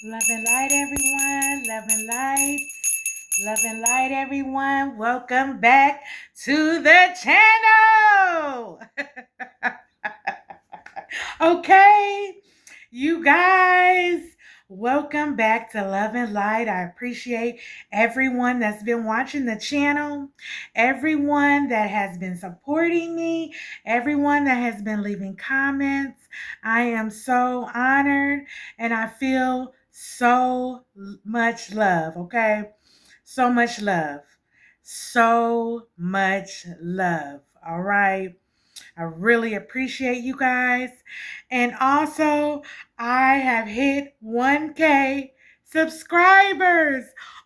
Love and light, everyone. Love and light. Love and light, everyone. Welcome back to the channel. Okay, you guys, welcome back to Love and Light. I appreciate everyone that's been watching the channel, everyone that has been supporting me, everyone that has been leaving comments. I am so honored and I feel so much love, okay? So much love. So much love. All right. I really appreciate you guys. And also, I have hit 1K subscribers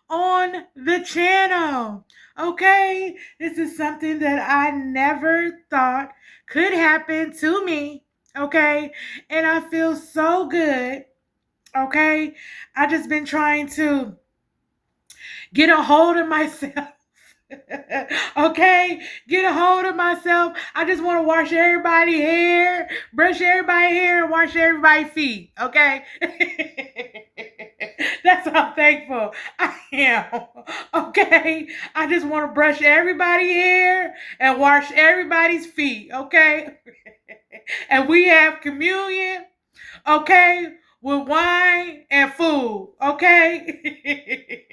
on the channel. Okay? This is something that I never thought could happen to me. Okay? And I feel so good. Okay? I just been trying to get a hold of myself. Okay, get a hold of myself. I just want to wash everybody's hair, brush everybody's hair, and wash everybody's feet. Okay, that's how thankful I am. Okay, I just want to brush everybody's hair and wash everybody's feet. Okay, and we have communion. Okay, with wine and food. Okay.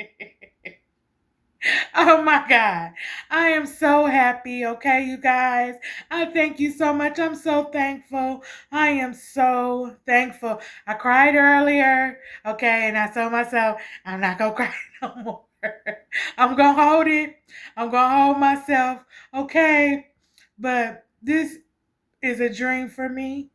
Oh my God. I am so happy. Okay, you guys. I thank you so much. I'm so thankful. I am so thankful. I cried earlier. Okay, and I told myself, I'm not going to cry no more. I'm going to hold it. I'm going to hold myself. Okay, but this is a dream for me.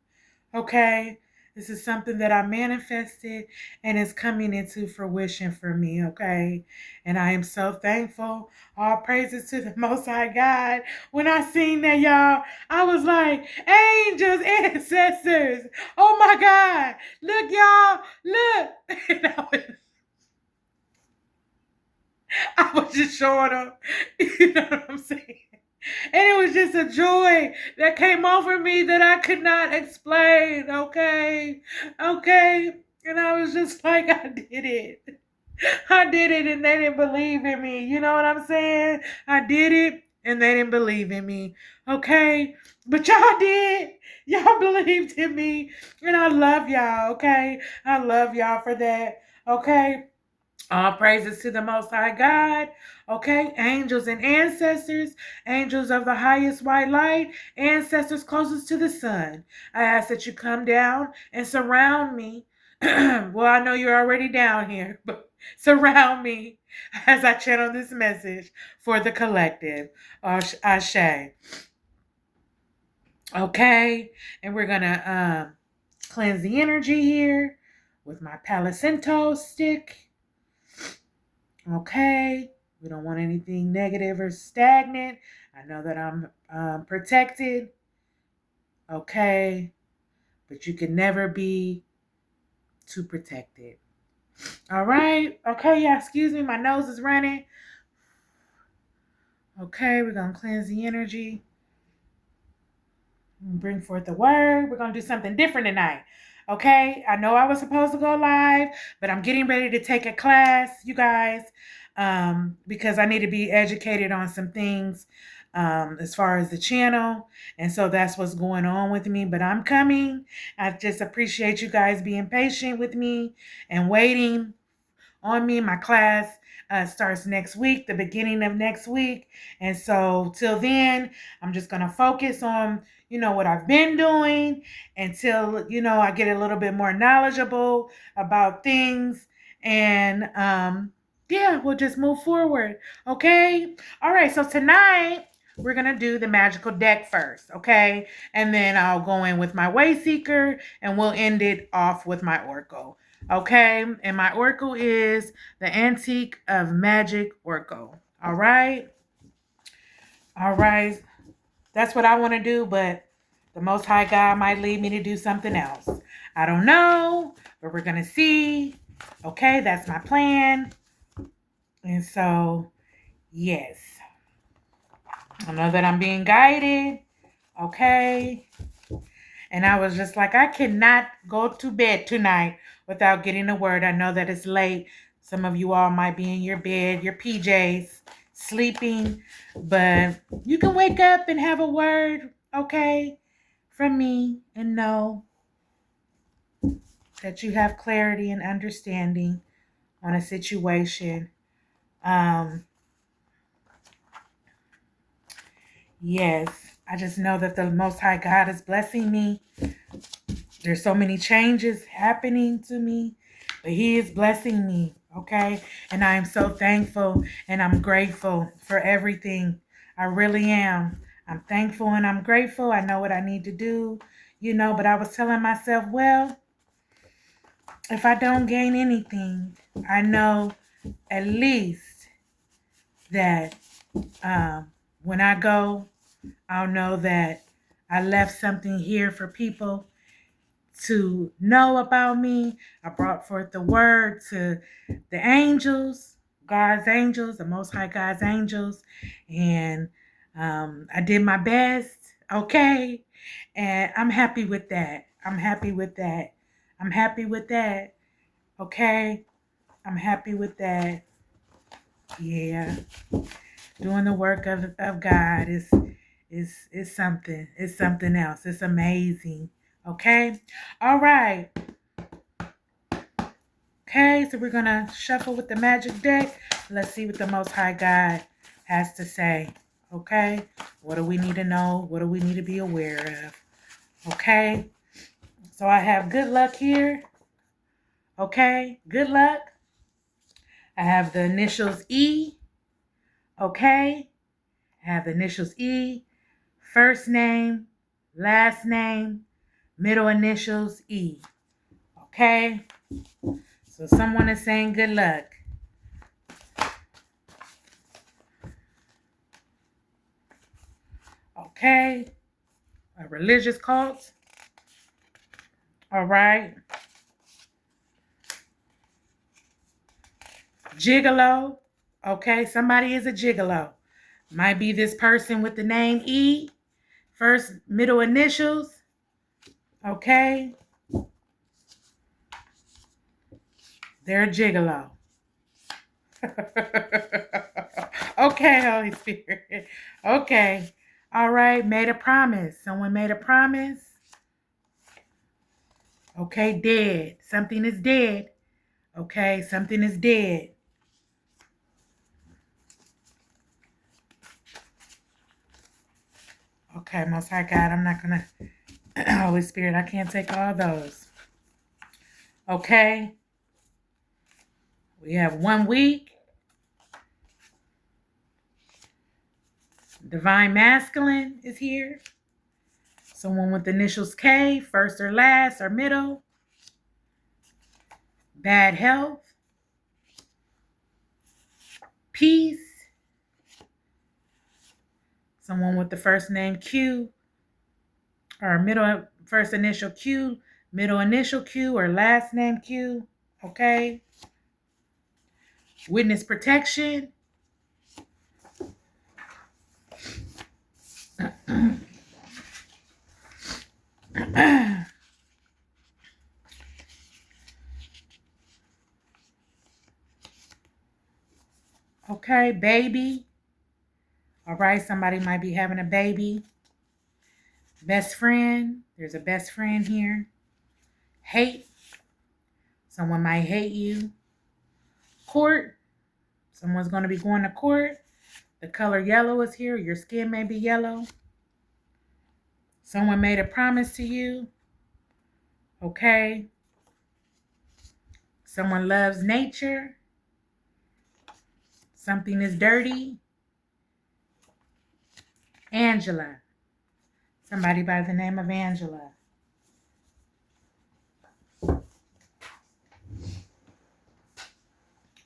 Okay, this is something that I manifested and is coming into fruition for me. Okay, and I am so thankful. All praises to the Most High God. When I seen that, y'all, I was like, angels, ancestors. Oh my God, look, y'all, look. And I was just showing up. You know what I'm saying? And it was just a joy that came over me that I could not explain. Okay. Okay. And I was just like, I did it. I did it and they didn't believe in me. You know what I'm saying? I did it and they didn't believe in me. Okay. But y'all did. Y'all believed in me. And I love y'all. Okay. I love y'all for that. Okay. All praises to the Most High God. Okay, angels and ancestors, angels of the highest white light, ancestors closest to the sun. I ask that you come down and surround me. Well, I know you're already down here, but surround me as I channel this message for the collective. Ashe. Okay, and we're gonna cleanse the energy here with my Palo Santo stick. Okay, we don't want anything negative or stagnant. I know that I'm protected. Okay, but you can never be too protected. All right. Okay, yeah, excuse me. My nose is running. Okay, we're going to cleanse the energy. Bring forth the word. We're going to do something different tonight. Okay, I know I was supposed to go live, but I'm getting ready to take a class, you guys, because I need to be educated on some things as far as the channel. And so that's what's going on with me. But I'm coming. I just appreciate you guys being patient with me and waiting on me. My class starts next week, the beginning of next week. And so till then, I'm just going to focus on, what I've been doing until, I get a little bit more knowledgeable about things. And yeah, we'll just move forward. Okay. All right. So tonight, we're going to do the magical deck first. Okay. And then I'll go in with my Wayseeker and we'll end it off with my Oracle. Okay, and my oracle is the Antique of Magic Oracle. All right, all right. That's what I want to do, but the Most High God might lead me to do something else. I don't know, but we're gonna see. Okay, that's my plan. And so, yes, I know that I'm being guided. Okay, and I was just like, I cannot go to bed tonight without getting a word. I know that it's late. Some of you all might be in your bed, your PJs, sleeping, but you can wake up and have a word, okay, from me, and know that you have clarity and understanding on a situation. Yes, I just know that the Most High God is blessing me. There's so many changes happening to me, but He is blessing me, okay? And I am so thankful and I'm grateful for everything. I really am. I'm thankful and I'm grateful. I know what I need to do, but I was telling myself, well, if I don't gain anything, I know at least that when I go, I'll know that I left something here for people to know about me. I brought forth the word to the angels, God's angels, the Most High God's angels, and I did my best, okay? And I'm happy with that. I'm happy with that. I'm happy with that, okay? I'm happy with that. Yeah. Doing the work of God is something. It's something else. It's amazing. Okay? All right. Okay, so we're going to shuffle with the magic deck. Let's see what the Most High God has to say. Okay? What do we need to know? What do we need to be aware of? Okay? So I have good luck here. Okay? Good luck. I have the initials E. Okay? I have the initials E. First name, last name, middle initials E. Okay? So someone is saying good luck. Okay? A religious cult. All right. Jiguhlo. Okay, somebody is a gigolo. Might be this person with the name E. First, middle initials. Okay. They're a gigolo. Okay, Holy Spirit. Okay. All right, made a promise. Someone made a promise. Okay, dead. Something is dead. Okay, something is dead. Okay, Most High God, I'm not going to... Holy Spirit, I can't take all those. Okay. We have 1 week. Divine Masculine is here. Someone with initials K, first or last or middle. Bad health. Peace. Someone with the first name Q or middle, first initial Q, middle initial Q or last name Q. Okay. Witness protection. Okay, baby. All right, somebody might be having a baby. Best friend. There's a best friend here. Hate. Someone might hate you. Court. Someone's going to be going to court. The color yellow is here. Your skin may be yellow. Someone made a promise to you. Okay. Someone loves nature. Something is dirty. Angela. Somebody by the name of Angela.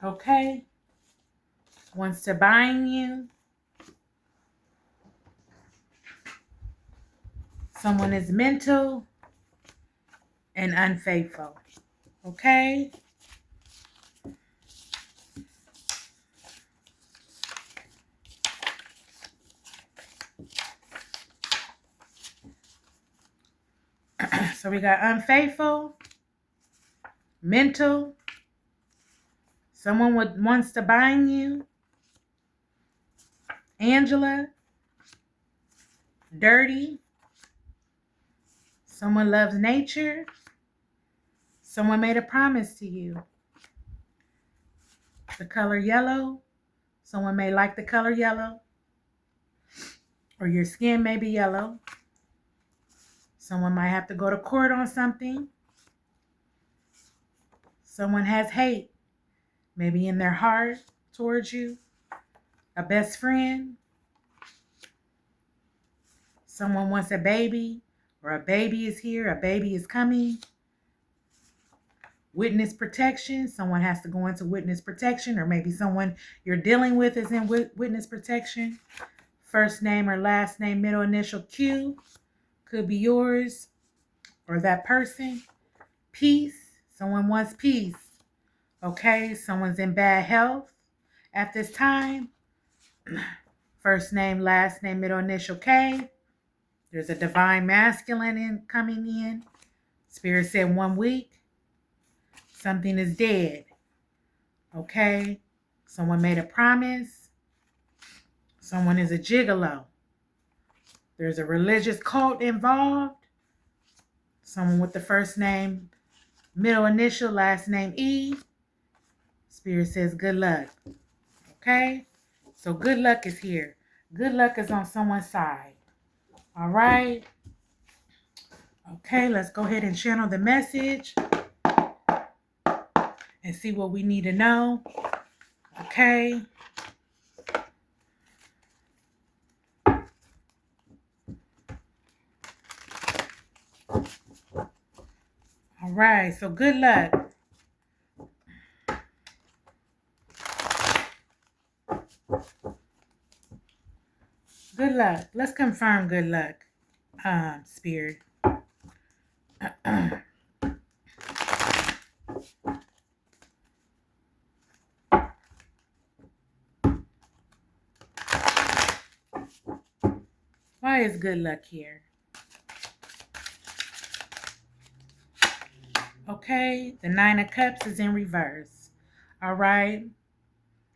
Okay. Wants to bind you. Someone is mental and unfaithful. Okay. So we got unfaithful, mental. Someone wants to bind you. Angela. Dirty. Someone loves nature. Someone made a promise to you. The color yellow. Someone may like the color yellow. Or your skin may be yellow. Someone might have to go to court on something. Someone has hate, maybe in their heart towards you. A best friend. Someone wants a baby, or a baby is here, a baby is coming. Witness protection. Someone has to go into witness protection, or maybe someone you're dealing with is in witness protection. First name or last name, middle initial Q. Could be yours or that person. Peace. Someone wants peace. Okay, someone's in bad health at this time. First name, last name, middle initial K. There's a divine masculine coming in. Spirit said 1 week. Something is dead. Okay, someone made a promise. Someone is a gigolo. There's a religious cult involved. Someone with the first name, middle initial, last name E. Spirit says good luck. Okay? So good luck is here. Good luck is on someone's side. All right? Okay, let's go ahead and channel the message and see what we need to know. Okay? All right, so good luck. Good luck. Let's confirm good luck, Spirit. Why is good luck here? Okay, the 9 of Cups is in reverse. All right.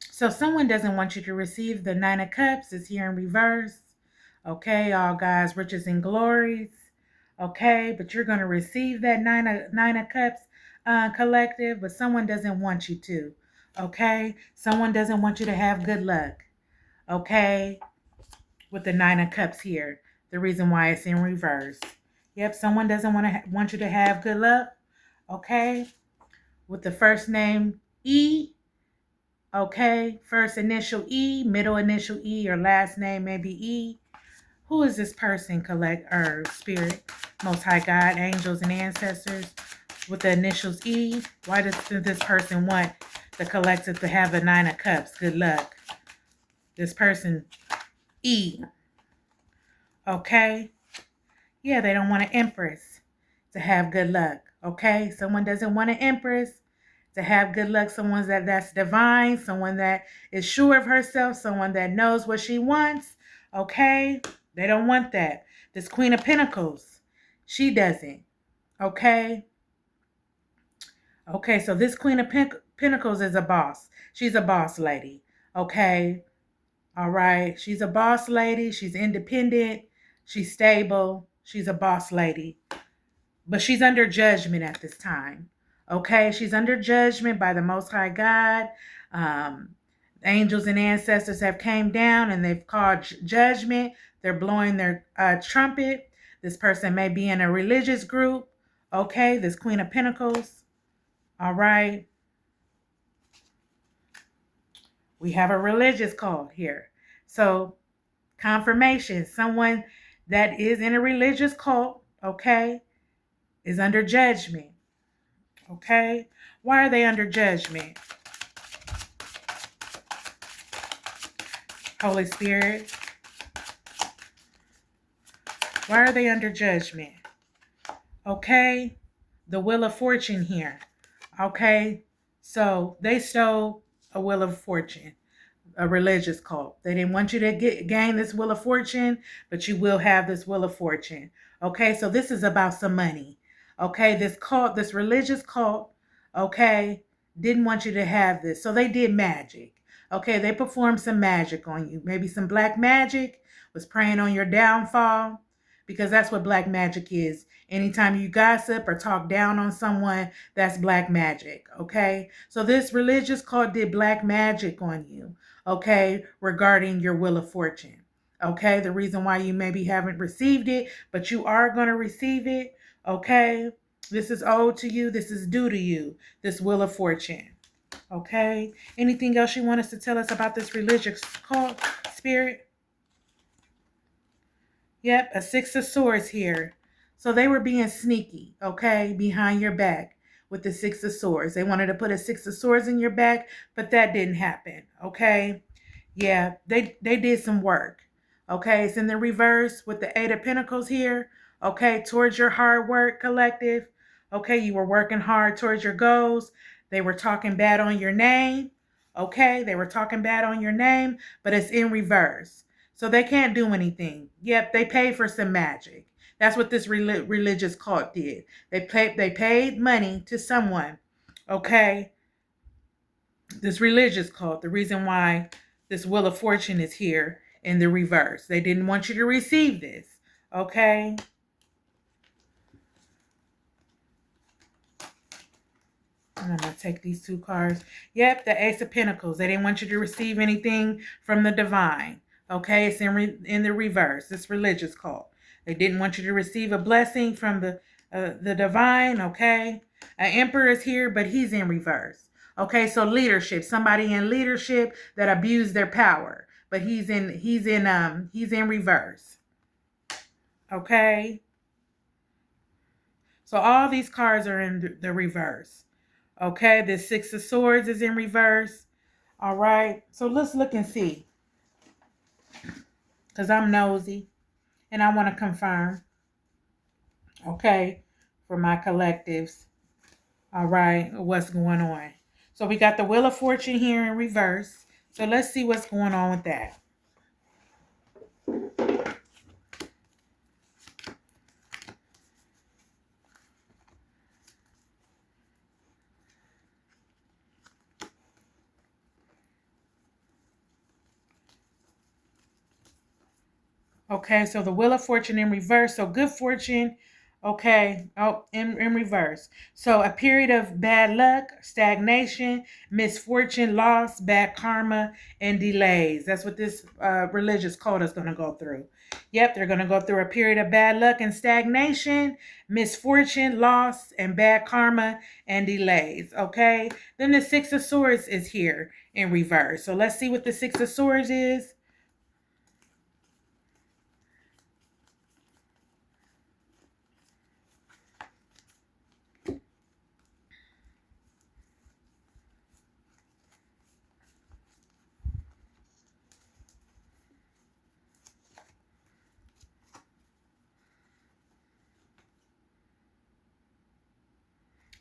So someone doesn't want you to receive the 9 of Cups. It's here in reverse. Okay, all God's riches and glories. Okay, but you're going to receive that nine of Cups collective, but someone doesn't want you to. Okay, someone doesn't want you to have good luck. Okay, with the 9 of Cups here. The reason why it's in reverse. Yep, someone doesn't want you to have good luck. Okay, with the first name E. Okay, first initial E, middle initial E, or last name maybe E. Who is this person, Spirit, Most High God, angels, and ancestors with the initials E? Why does this person want the collective to have a 9 of Cups? Good luck. This person, E. Okay? Yeah, they don't want an Empress to have good luck. Okay? Someone doesn't want an Empress to have good luck. Someone that's divine, someone that is sure of herself, someone that knows what she wants. Okay? They don't want that. This Queen of Pentacles, she doesn't. Okay? Okay, so this Queen of Pentacles is a boss. She's a boss lady. Okay? All right? She's a boss lady. She's independent. She's stable. She's a boss lady. But she's under judgment at this time. Okay? She's under judgment by the Most High God. Angels and ancestors have came down and they've called judgment. They're blowing their trumpet. This person may be in a religious group. Okay, this Queen of Pentacles. All right. We have a religious cult here. So, confirmation. Someone that is in a religious cult, okay, is under judgment. Okay? Why are they under judgment? Holy Spirit. Why are they under judgment? Okay? The Wheel of Fortune here. Okay? So they stole a Wheel of Fortune, a religious cult. They didn't want you to gain this Wheel of Fortune, but you will have this Wheel of Fortune. Okay? So this is about some money. Okay? This cult, this religious cult, okay, didn't want you to have this. So they did magic. Okay, they performed some magic on you. Maybe some black magic, was preying on your downfall, because that's what black magic is. Anytime you gossip or talk down on someone, that's black magic. Okay, so this religious cult did black magic on you, okay, regarding your wheel of fortune. Okay, the reason why you maybe haven't received it, but you are going to receive it. Okay, this is owed to you. This is due to you. This wheel of fortune. Okay. Anything else you want us to tell us about this religious cult spirit? Yep, a six of swords here. So they were being sneaky, okay, behind your back with the six of swords. They wanted to put a six of swords in your back, but that didn't happen, okay? Yeah, they did some work. Okay, it's in the reverse with the Eight of Pentacles here. Okay, towards your hard work, collective. Okay, you were working hard towards your goals. They were talking bad on your name. Okay, they were talking bad on your name, but it's in reverse. So they can't do anything. Yep, they paid for some magic. That's what this religious cult did. They paid money to someone. Okay, this religious cult. The reason why this Wheel of Fortune is here in the reverse. They didn't want you to receive this. Okay. And I'm going to take these two cards. Yep, the Ace of Pentacles. They didn't want you to receive anything from the divine. Okay, it's in the reverse. This religious cult. They didn't want you to receive a blessing from the divine. Okay, an emperor is here, but he's in reverse. Okay, so leadership. Somebody in leadership that abused their power, but he's in reverse. Okay, so all these cards are in the reverse. Okay, this Six of Swords is in reverse. All right, so let's look and see. Because I'm nosy and I want to confirm. Okay, for my collectives. All right, what's going on? So we got the Wheel of Fortune here in reverse. So let's see what's going on with that. Okay, so the Wheel of Fortune in reverse. So good fortune. Okay. Oh, in reverse. So a period of bad luck, stagnation, misfortune, loss, bad karma, and delays. That's what this religious cult is going to go through. Yep, they're going to go through a period of bad luck and stagnation, misfortune, loss, and bad karma, and delays. Okay. Then the Six of Swords is here in reverse. So let's see what the Six of Swords is.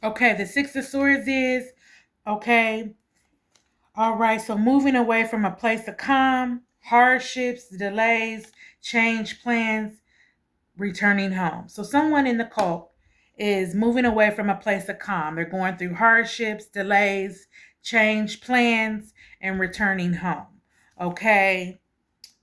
Okay, the Six of Swords is, okay, all right, so moving away from a place of calm, hardships, delays, change plans, returning home. So someone in the cult is moving away from a place of calm. They're going through hardships, delays, change plans, and returning home. Okay,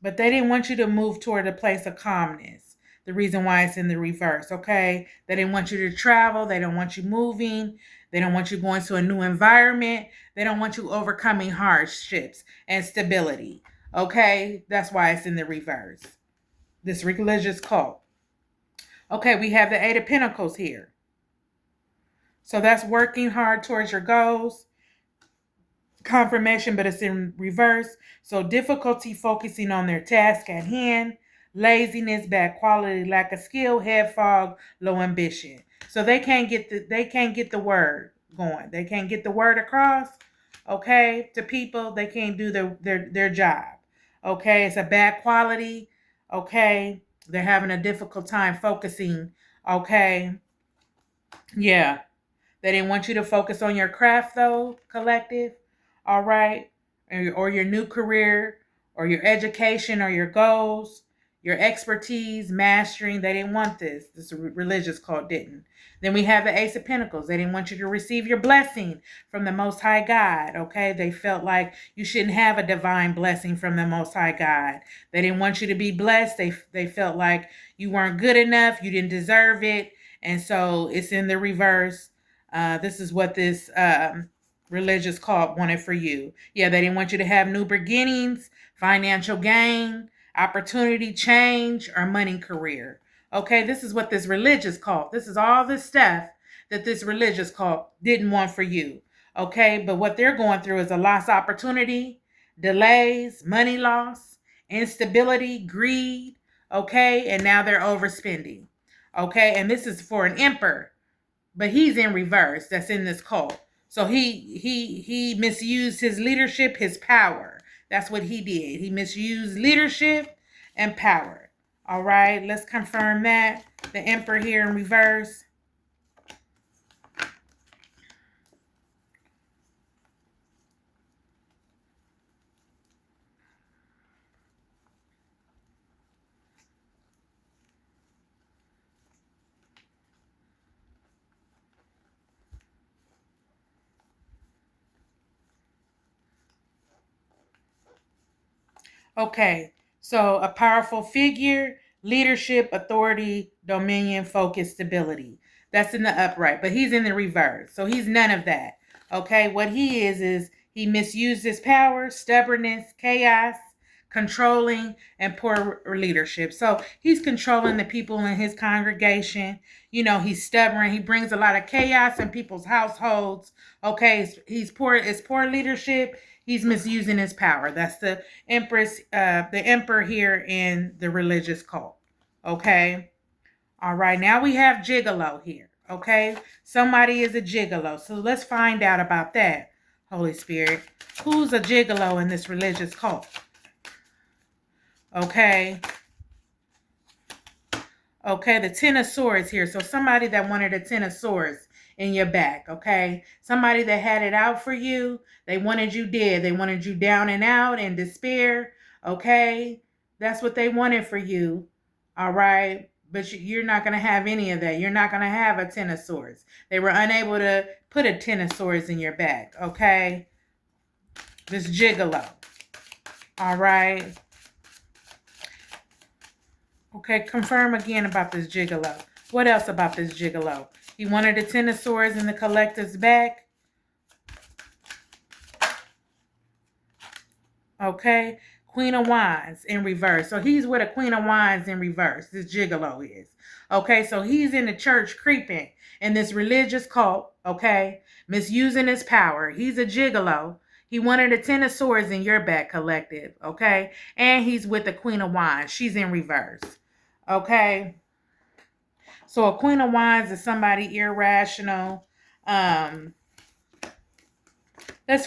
but they didn't want you to move toward a place of calmness. The reason why it's in the reverse, okay? They didn't want you to travel. They don't want you moving. They don't want you going to a new environment. They don't want you overcoming hardships and stability, okay? That's why it's in the reverse. This religious cult. Okay, we have the Eight of Pentacles here. So that's working hard towards your goals. Confirmation, but it's in reverse. So difficulty focusing on their task at hand, laziness, bad quality, lack of skill, head fog, low ambition. So they can't get the word going. They can't get the word across, okay, to people. They can't do their job. Okay, it's a bad quality. Okay, they're having a difficult time focusing. Okay, yeah. They didn't want you to focus on your craft though, collective. All right, or your new career, or your education, or your goals. your expertise, mastering. They didn't want this. This religious cult didn't. Then we have the Ace of Pentacles. They didn't want you to receive your blessing from the Most High God. Okay, they felt like you shouldn't have a divine blessing from the Most High God. They didn't want you to be blessed. They felt like you weren't good enough. You didn't deserve it, and so it's in the reverse. This is what this religious cult wanted for you. Yeah, they didn't want you to have new beginnings, financial gain, opportunity, change, or money career. Okay, this is what this religious cult, this is all the stuff that this religious cult didn't want for you. Okay, but what they're going through is a lost opportunity, delays, money loss, instability, greed. Okay, and now they're overspending. Okay, and this is for an emperor, but he's in reverse. That's in this cult. So he misused his leadership, his power. That's what he did. He misused leadership and power. All right, let's confirm that. The Emperor here in reverse. Okay, so a powerful figure, leadership, authority, dominion, focus, stability. That's in the upright, but he's in the reverse. So he's none of that. Okay, what he is he misused his power, stubbornness, chaos, controlling, and poor leadership. So he's controlling the people in his congregation. You know, he's stubborn. He brings a lot of chaos in people's households. Okay, he's poor. It's poor leadership. He's misusing his power. That's the the emperor here in the religious cult. Okay. All right. Now we have Jiguhlo here. Okay. Somebody is a Jiguhlo. So let's find out about that. Holy Spirit. Who's a Jiguhlo in this religious cult? Okay. Okay. The Ten of Swords here. So somebody that wanted a Ten of Swords in your back. Okay. Somebody that had it out for you. They wanted you dead. They wanted you down and out in despair. Okay. That's what they wanted for you. All right. But you're not going to have any of that. You're not going to have a Ten of Swords. They were unable to put a Ten of Swords in your back. Okay. This Jiguhlo. All right. Okay. Confirm again about this Jiguhlo. What else about this Jiguhlo? He wanted a Ten of Swords in the collective's back. Okay. Queen of Wands in reverse. So he's with a Queen of Wands in reverse. This Jiguhlo is. Okay. So he's in the church creeping in this religious cult. Okay. Misusing his power. He's a Jiguhlo. He wanted a Ten of Swords in your back collective. Okay. And he's with the Queen of Wands. She's in reverse. Okay. So a Queen of Wands is somebody irrational. Let's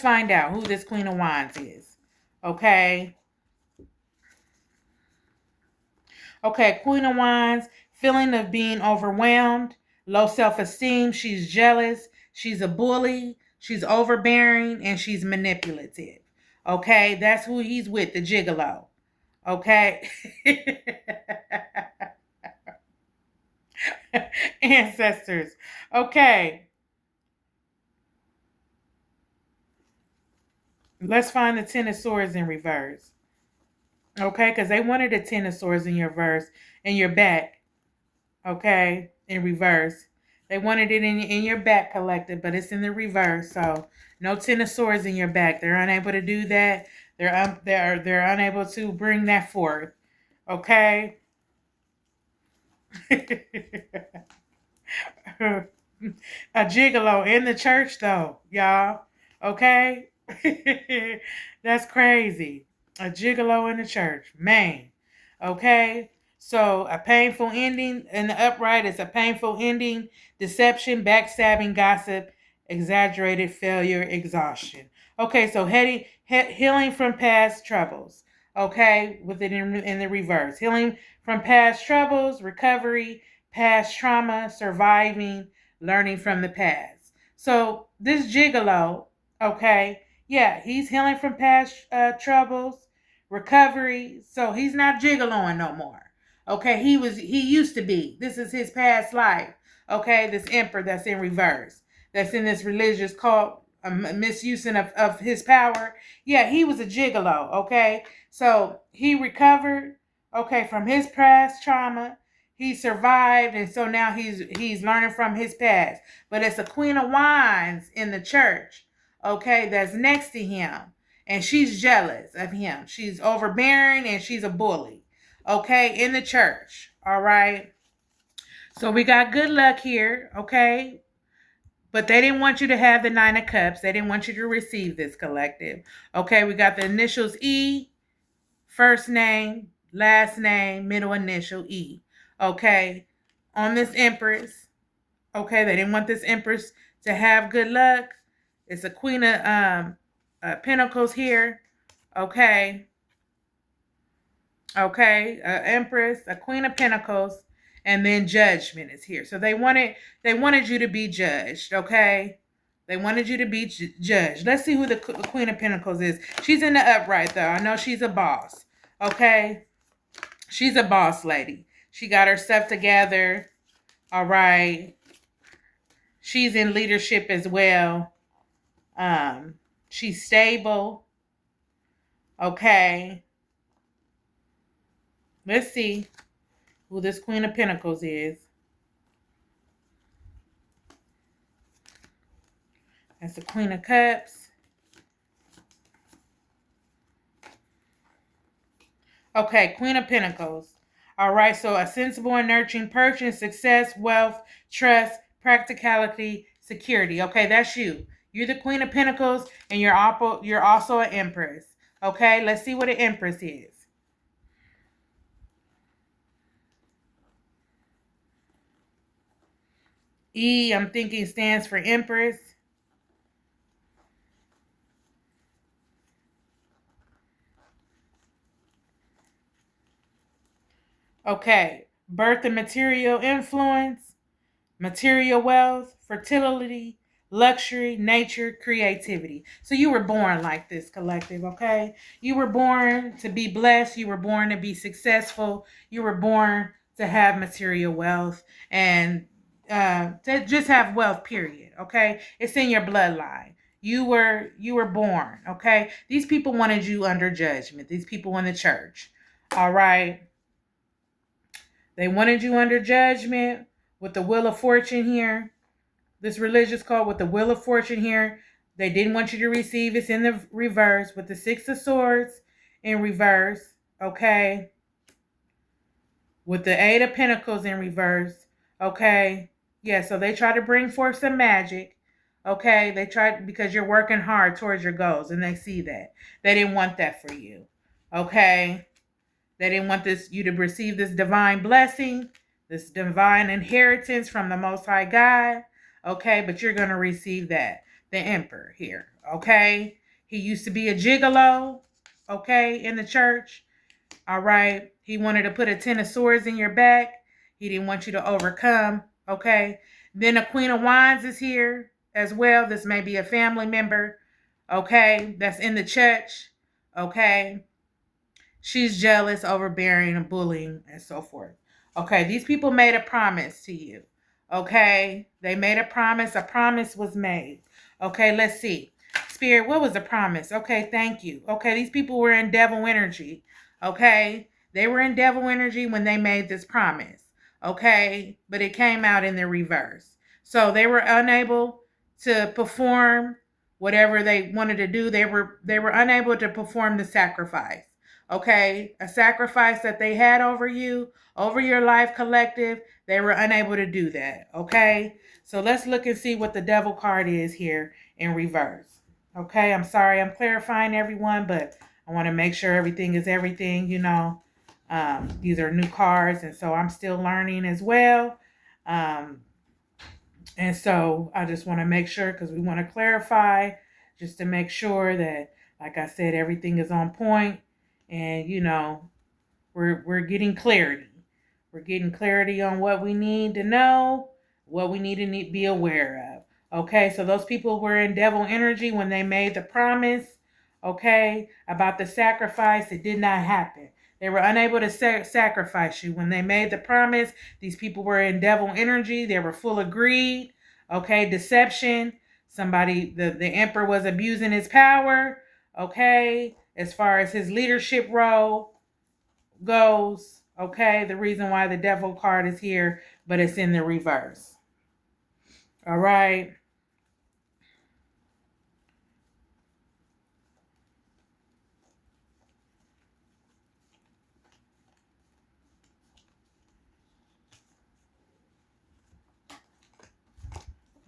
find out who this Queen of Wands is. Okay. Okay, Queen of Wands, feeling of being overwhelmed, low self-esteem. She's jealous. She's a bully. She's overbearing, and she's manipulative. Okay, that's who he's with, the Jiguhlo. Okay. Ancestors. Okay. Let's find the Ten of Swords in reverse. Okay, because they wanted a Ten of Swords in your verse, in your back. Okay, in reverse. They wanted it in your back collective, but it's in the reverse. So no Ten of Swords in your back. They're unable to do that. They're unable to bring that forth. Okay. A Jiguhlo in the church though, y'all. Okay. That's crazy. A Jiguhlo in the church. Man. Okay. So a painful ending in the upright is a painful ending, deception, backstabbing, gossip, exaggerated failure, exhaustion. Okay, so healing from past troubles. Okay, with it in the reverse. Healing from past troubles, recovery, past trauma, surviving, learning from the past. So this Jiguhlo, okay, yeah, he's healing from past troubles, recovery. So he's not Jiguhloing no more. Okay, he used to be. This is his past life. Okay, this emperor that's in reverse, that's in this religious cult, misusing of his power. Yeah, he was a gigolo. Okay, so he recovered. Okay, from his past trauma, he survived, and so now he's learning from his past. But it's a Queen of Wands in the church. Okay, that's next to him, and she's jealous of him. She's overbearing and she's a bully. Okay, in the church. All right. So we got good luck here. Okay. But they didn't want you to have the Nine of Cups. They didn't want you to receive this, collective. Okay. We got the initials E, first name, last name, middle initial E. Okay. On this Empress. Okay. They didn't want this Empress to have good luck. It's a Queen of Pentacles here. Okay. Okay, Empress, a Queen of Pentacles, and then Judgment is here. So they wanted you to be judged. Okay, they wanted you to be judged. Let's see who the Queen of Pentacles is. She's in the upright though. I know she's a boss. Okay, she's a boss lady. She got her stuff together. All right, she's in leadership as well. She's stable. Okay. Let's see who this Queen of Pentacles is. That's the Queen of Cups. Okay, Queen of Pentacles. All right, so a sensible and nurturing person, success, wealth, trust, practicality, security. Okay, that's you. You're the Queen of Pentacles, and you're also an Empress. Okay, let's see what an Empress is. E, I'm thinking stands for Empress. Okay, birth and material influence, material wealth, fertility, luxury, nature, creativity. So you were born like this, collective, okay? You were born to be blessed. You were born to be successful. You were born to have material wealth and to just have wealth, period, okay? It's in your bloodline. You were born, okay? These people wanted you under judgment. These people in the church, all right? They wanted you under judgment with the Wheel of Fortune here. This religious code with the Wheel of Fortune here. They didn't want you to receive. It's in the reverse with the Six of Swords in reverse. Okay. With the Eight of Pentacles in reverse. Okay. Yeah, so they try to bring forth some magic. Okay. They tried because you're working hard towards your goals and they see that. They didn't want that for you. Okay. They didn't want you to receive this divine blessing, this divine inheritance from the Most High God. Okay, but you're going to receive that. The Emperor here. Okay. He used to be a gigolo. Okay, in the church. All right. He wanted to put a 10 of swords in your back. He didn't want you to overcome. Okay. Then a Queen of Wands is here as well. This may be a family member. Okay. That's in the church. Okay. She's jealous, overbearing, and bullying, and so forth. Okay, these people made a promise to you. Okay, they made a promise. A promise was made. Okay, let's see. Spirit, what was the promise? Okay, thank you. Okay, these people were in devil energy. Okay, they were in devil energy when they made this promise. Okay, but it came out in the reverse. So they were unable to perform whatever they wanted to do. They were unable to perform the sacrifice. Okay, a sacrifice that they had over you, over your life, collective, they were unable to do that. Okay, so let's look and see what the devil card is here in reverse. Okay, I'm sorry I'm clarifying everyone, but I want to make sure everything is everything, these are new cards, and so I'm still learning as well. And so I just want to make sure, because we want to clarify, just to make sure that, like I said, everything is on point. And we're getting clarity. We're getting clarity on what we need to know, what we need to be aware of. Okay, so those people were in devil energy when they made the promise, okay, about the sacrifice. It did not happen. They were unable to sacrifice you. When they made the promise, these people were in devil energy. They were full of greed, okay, deception. Somebody, the emperor was abusing his power, okay, as far as his leadership role goes, okay. The reason why the devil card is here, but it's in the reverse. All right.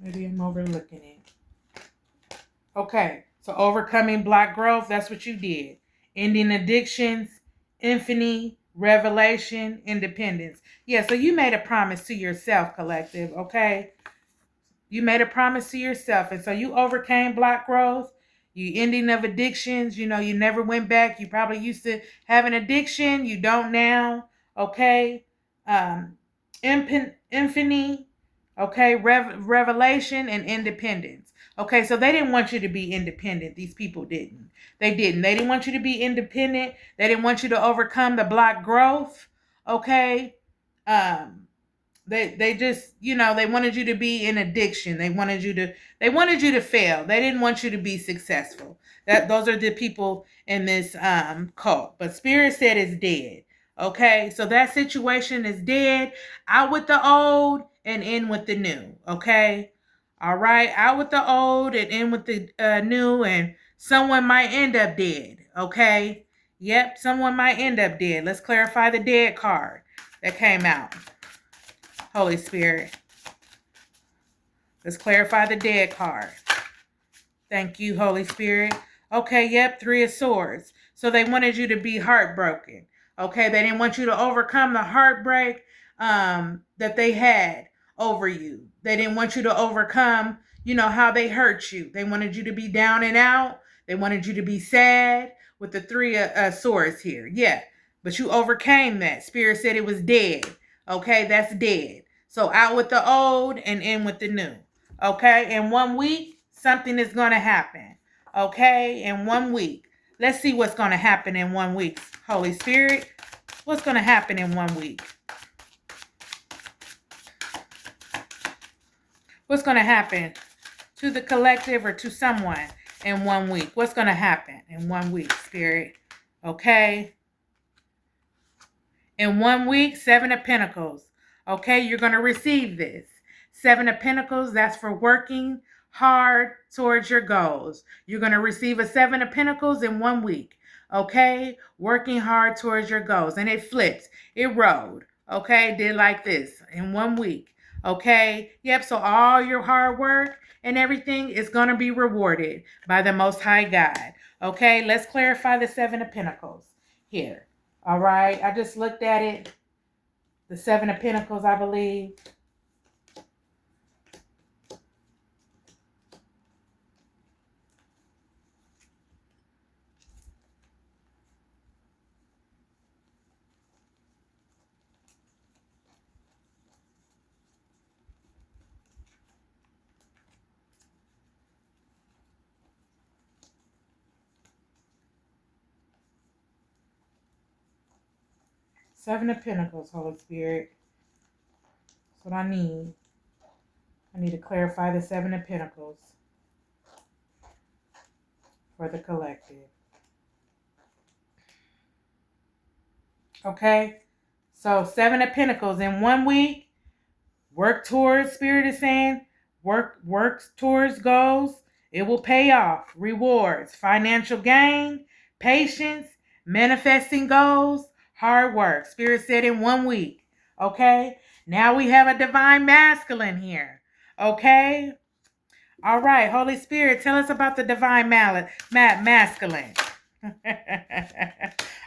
Maybe I'm overlooking it. Okay, so overcoming block growth, that's what you did. Ending addictions, infinity, revelation, independence. Yeah, so you made a promise to yourself, collective, okay? You made a promise to yourself. And so you overcame block growth, you ending of addictions. You never went back. You probably used to have an addiction. You don't now. Okay. Infinity. Okay. Revelation and independence. Okay. So they didn't want you to be independent. These people didn't. They didn't. They didn't want you to be independent. They didn't want you to overcome the block growth. Okay. Um, they just, they wanted you to be in addiction. They wanted you to fail. They didn't want you to be successful. Those are the people in this cult. But Spirit said it's dead. Okay, so that situation is dead. Out with the old and in with the new. Okay, all right, out with the old and in with the new. And someone might end up dead. Okay, yep, someone might end up dead. Let's clarify the dead card that came out. Holy Spirit. Let's clarify the dead card. Thank you, Holy Spirit. Okay, yep, 3 of Swords. So they wanted you to be heartbroken. Okay, they didn't want you to overcome the heartbreak that they had over you. They didn't want you to overcome, how they hurt you. They wanted you to be down and out. They wanted you to be sad with the 3 of Swords here. Yeah, but you overcame that. Spirit said it was dead. Okay, that's dead. So out with the old and in with the new. Okay, in 1 week, something is going to happen. Okay, in 1 week. Let's see what's going to happen in 1 week. Holy Spirit, what's going to happen in 1 week? What's going to happen to the collective or to someone in 1 week? What's going to happen in 1 week, Spirit? Okay. In 1 week, 7 of Pentacles. Okay, you're going to receive this. 7 of Pentacles, that's for working hard towards your goals. You're going to receive a 7 of Pentacles in 1 week. Okay, working hard towards your goals. And it flipped. It rolled. Okay, did like this in 1 week. Okay, yep, so all your hard work and everything is going to be rewarded by the Most High God. Okay, let's clarify the 7 of Pentacles here. All right, I just looked at it. The 7 of Pentacles, I believe. Seven of Pentacles, Holy Spirit. That's what I need. I need to clarify the 7 of Pentacles for the collective. Okay, so 7 of Pentacles in 1 week. Work towards, Spirit is saying, works towards goals. It will pay off. Rewards, financial gain, patience, manifesting goals, hard work. Spirit said in 1 week. Okay, now we have a divine masculine here. Okay, all right, Holy Spirit, tell us about the divine masculine.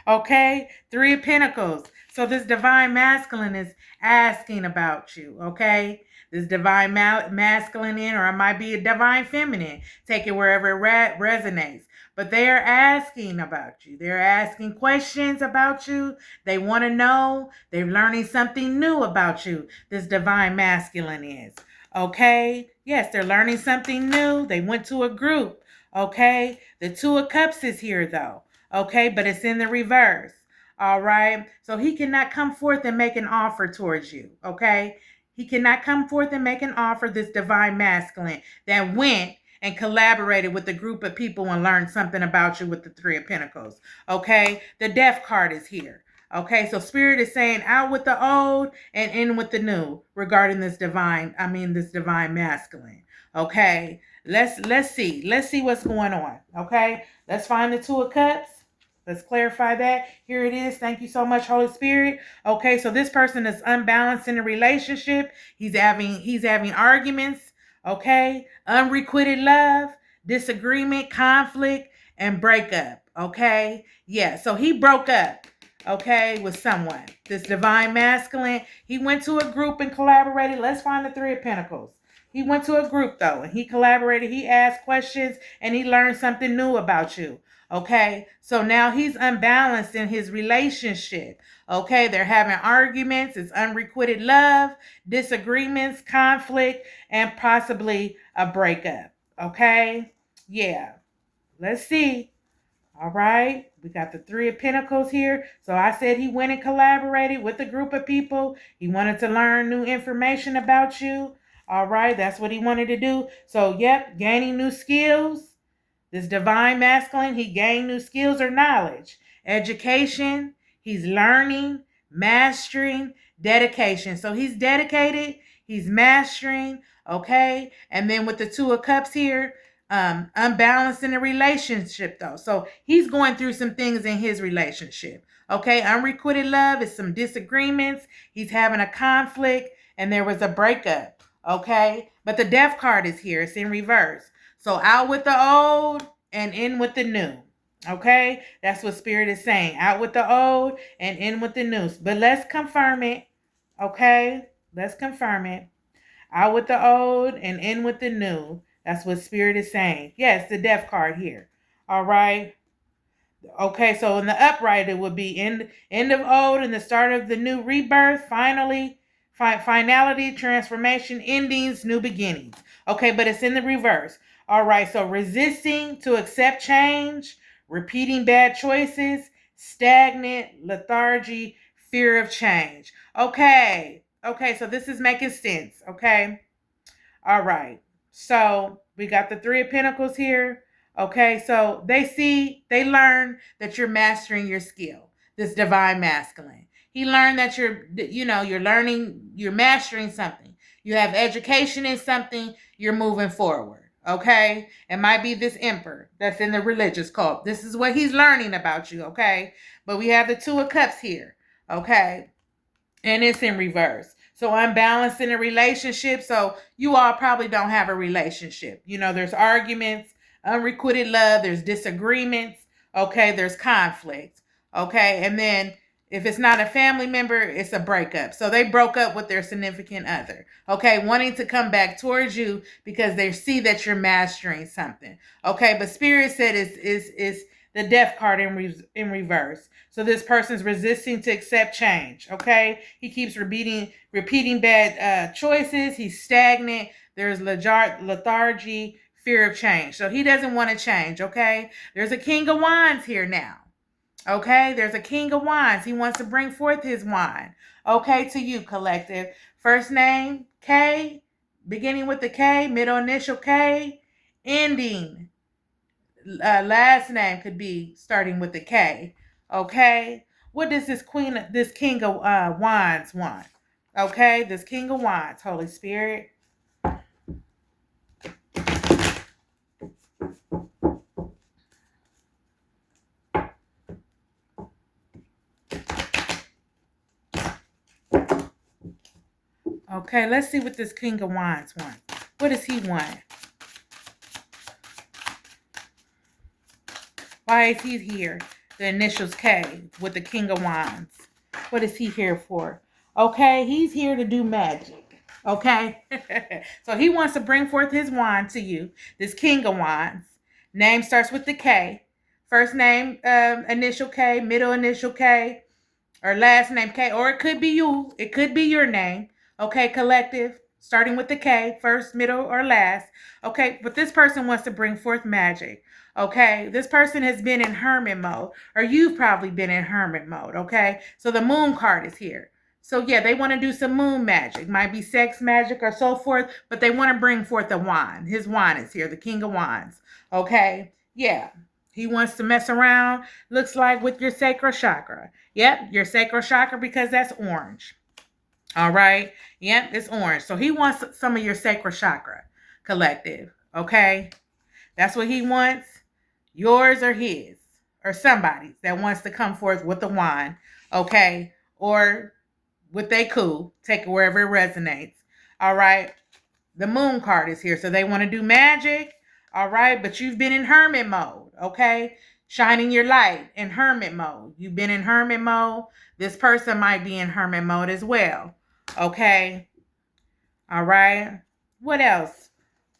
Okay, 3 of Pentacles. So this divine masculine is asking about you, okay? This divine masculine or it might be a divine feminine. Take it wherever it resonates. But they are asking about you. They're asking questions about you. They want to know. They're learning something new about you. This divine masculine is. Okay? Yes, they're learning something new. They went to a group. Okay? The 2 of Cups is here though. Okay? But it's in the reverse. All right. So he cannot come forth and make an offer towards you. Okay. He cannot come forth and make an offer, this divine masculine that went and collaborated with a group of people and learned something about you with the Three of Pentacles. Okay. The Death card is here. Okay. So Spirit is saying out with the old and in with the new regarding this divine masculine. Okay. Let's see. Let's see what's going on. Okay. Let's find the Two of Cups. Let's clarify that. Here it is. Thank you so much, Holy Spirit. Okay, so this person is unbalanced in a relationship. He's having arguments. Okay, unrequited love, disagreement, conflict, and breakup. Okay, yeah. So he broke up. Okay, with someone. This divine masculine. He went to a group and collaborated. Let's find the Three of Pentacles. He went to a group though, and he collaborated. He asked questions, and he learned something new about you. Okay, so now he's unbalanced in his relationship. Okay, they're having arguments, it's unrequited love, disagreements, conflict, and possibly a breakup. Okay, yeah, let's see. All right, we got the Three of Pentacles here. So I said he went and collaborated with a group of people. He wanted to learn new information about you. All right, that's what he wanted to do. So, yep, gaining new skills. This divine masculine, he gained new skills or knowledge, education, he's learning, mastering, dedication. So he's dedicated, he's mastering, okay? And then with the Two of Cups here, unbalanced in a relationship though. So he's going through some things in his relationship, okay? Unrequited love is some disagreements. He's having a conflict and there was a breakup, okay? But the Death card is here. It's in reverse. So out with the old and in with the new. Okay? That's what Spirit is saying. Out with the old and in with the new. But let's confirm it. Okay? Let's confirm it. Out with the old and in with the new. That's what Spirit is saying. Yes, the Death card here. All right? Okay, so in the upright, it would be end of old and the start of the new rebirth. Finality, transformation, endings, new beginnings. Okay, but it's in the reverse. All right, so resisting to accept change, repeating bad choices, stagnant, lethargy, fear of change. Okay, so this is making sense, okay? All right, so we got the Three of Pentacles here. Okay, so they learn that you're mastering your skill, this divine masculine. He learned that you're mastering something. You have education in something, you're moving forward. Okay, it might be this emperor that's in the religious cult. This is what he's learning about you. Okay, but we have the Two of Cups here. Okay, and it's in reverse. So unbalanced in a relationship. So you all probably don't have a relationship. There's arguments, unrequited love, there's disagreements. Okay, there's conflict. Okay, and then if it's not a family member, it's a breakup. So they broke up with their significant other. Okay, wanting to come back towards you because they see that you're mastering something. Okay, but Spirit said is the Death card in reverse. So this person's resisting to accept change. Okay, he keeps repeating bad choices. He's stagnant. There's lethargy, fear of change. So he doesn't want to change. Okay, there's a King of Wands here now. Okay, there's a King of Wands. He wants to bring forth his wand. Okay, to you, collective. First name, K, beginning with the K, middle initial K, ending. Last name could be starting with the K. Okay, what does this King of Wands want? Okay, this King of Wands, Holy Spirit. Okay, let's see what this King of Wands wants. What does he want? Why is he here? The initials K with the King of Wands. What is he here for? Okay, he's here to do magic. Okay, so he wants to bring forth his wand to you. This King of Wands. Name starts with the K. First name, initial K, middle initial K, or last name K, or it could be you. It could be your name. Okay, collective. starting with the K, first, middle, or last. Okay, but this person wants to bring forth magic. Okay, this person has been in hermit mode, or you've probably been in hermit mode. Okay, so the moon card is here. So yeah, they want to do some moon magic, might be sex magic or so forth, but they want to bring forth a wand. His wand is here, the King of Wands. Okay, yeah, he wants to mess around, looks like, with your sacral chakra. Yep, your sacral chakra, because that's orange. All right. Yep, it's orange. So he wants some of your sacral chakra, collective. Okay. That's what he wants. Yours or his, or somebody's that wants to come forth with the wand. Okay. Or with they cool. Take it wherever it resonates. All right. The moon card is here. So they want to do magic. All right. But you've been in hermit mode. Okay. Shining your light in hermit mode. You've been in hermit mode. This person might be in hermit mode as well. Okay. All right. What else?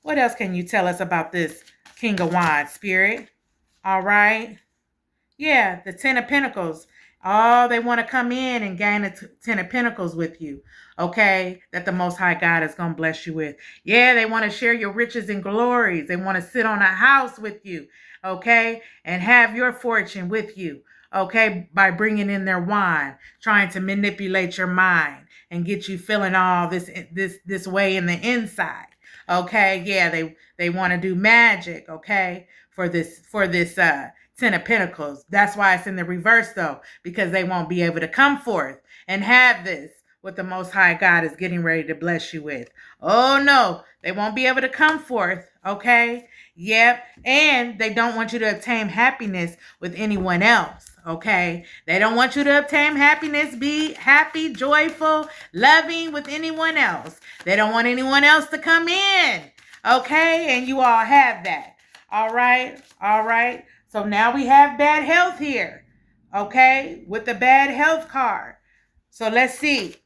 What else can you tell us about this King of Wands, Spirit? All right. Yeah, the Ten of Pentacles. Oh, they want to come in and gain the Ten of Pentacles with you. Okay, that the Most High God is going to bless you with. Yeah, they want to share your riches and glories. They want to sit on a house with you. Okay, and have your fortune with you. Okay, by bringing in their wine, trying to manipulate your mind and get you feeling all this way in the inside. Okay, yeah, they want to do magic. Okay, for this Ten of Pentacles. That's why it's in the reverse though, because they won't be able to come forth and have this what the Most High God is getting ready to bless you with. Oh no, they won't be able to come forth. Okay. Yep. And they don't want you to obtain happiness with anyone else. Okay. They don't want you to obtain happiness, be happy, joyful, loving with anyone else. They don't want anyone else to come in. Okay. And you all have that. All right. All right. So now we have bad health here. Okay. With the bad health card. So let's see.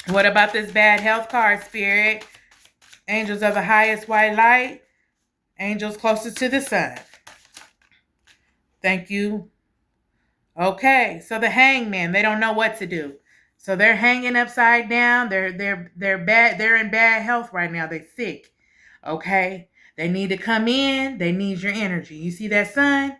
What about this bad health card, Spirit? Angels of the highest white light. Angels closest to the sun. Thank you. Okay, so the hangman, they don't know what to do. So they're hanging upside down. They're bad. They're in bad health right now. They're sick. Okay, they need to come in. They need your energy. You see that sun?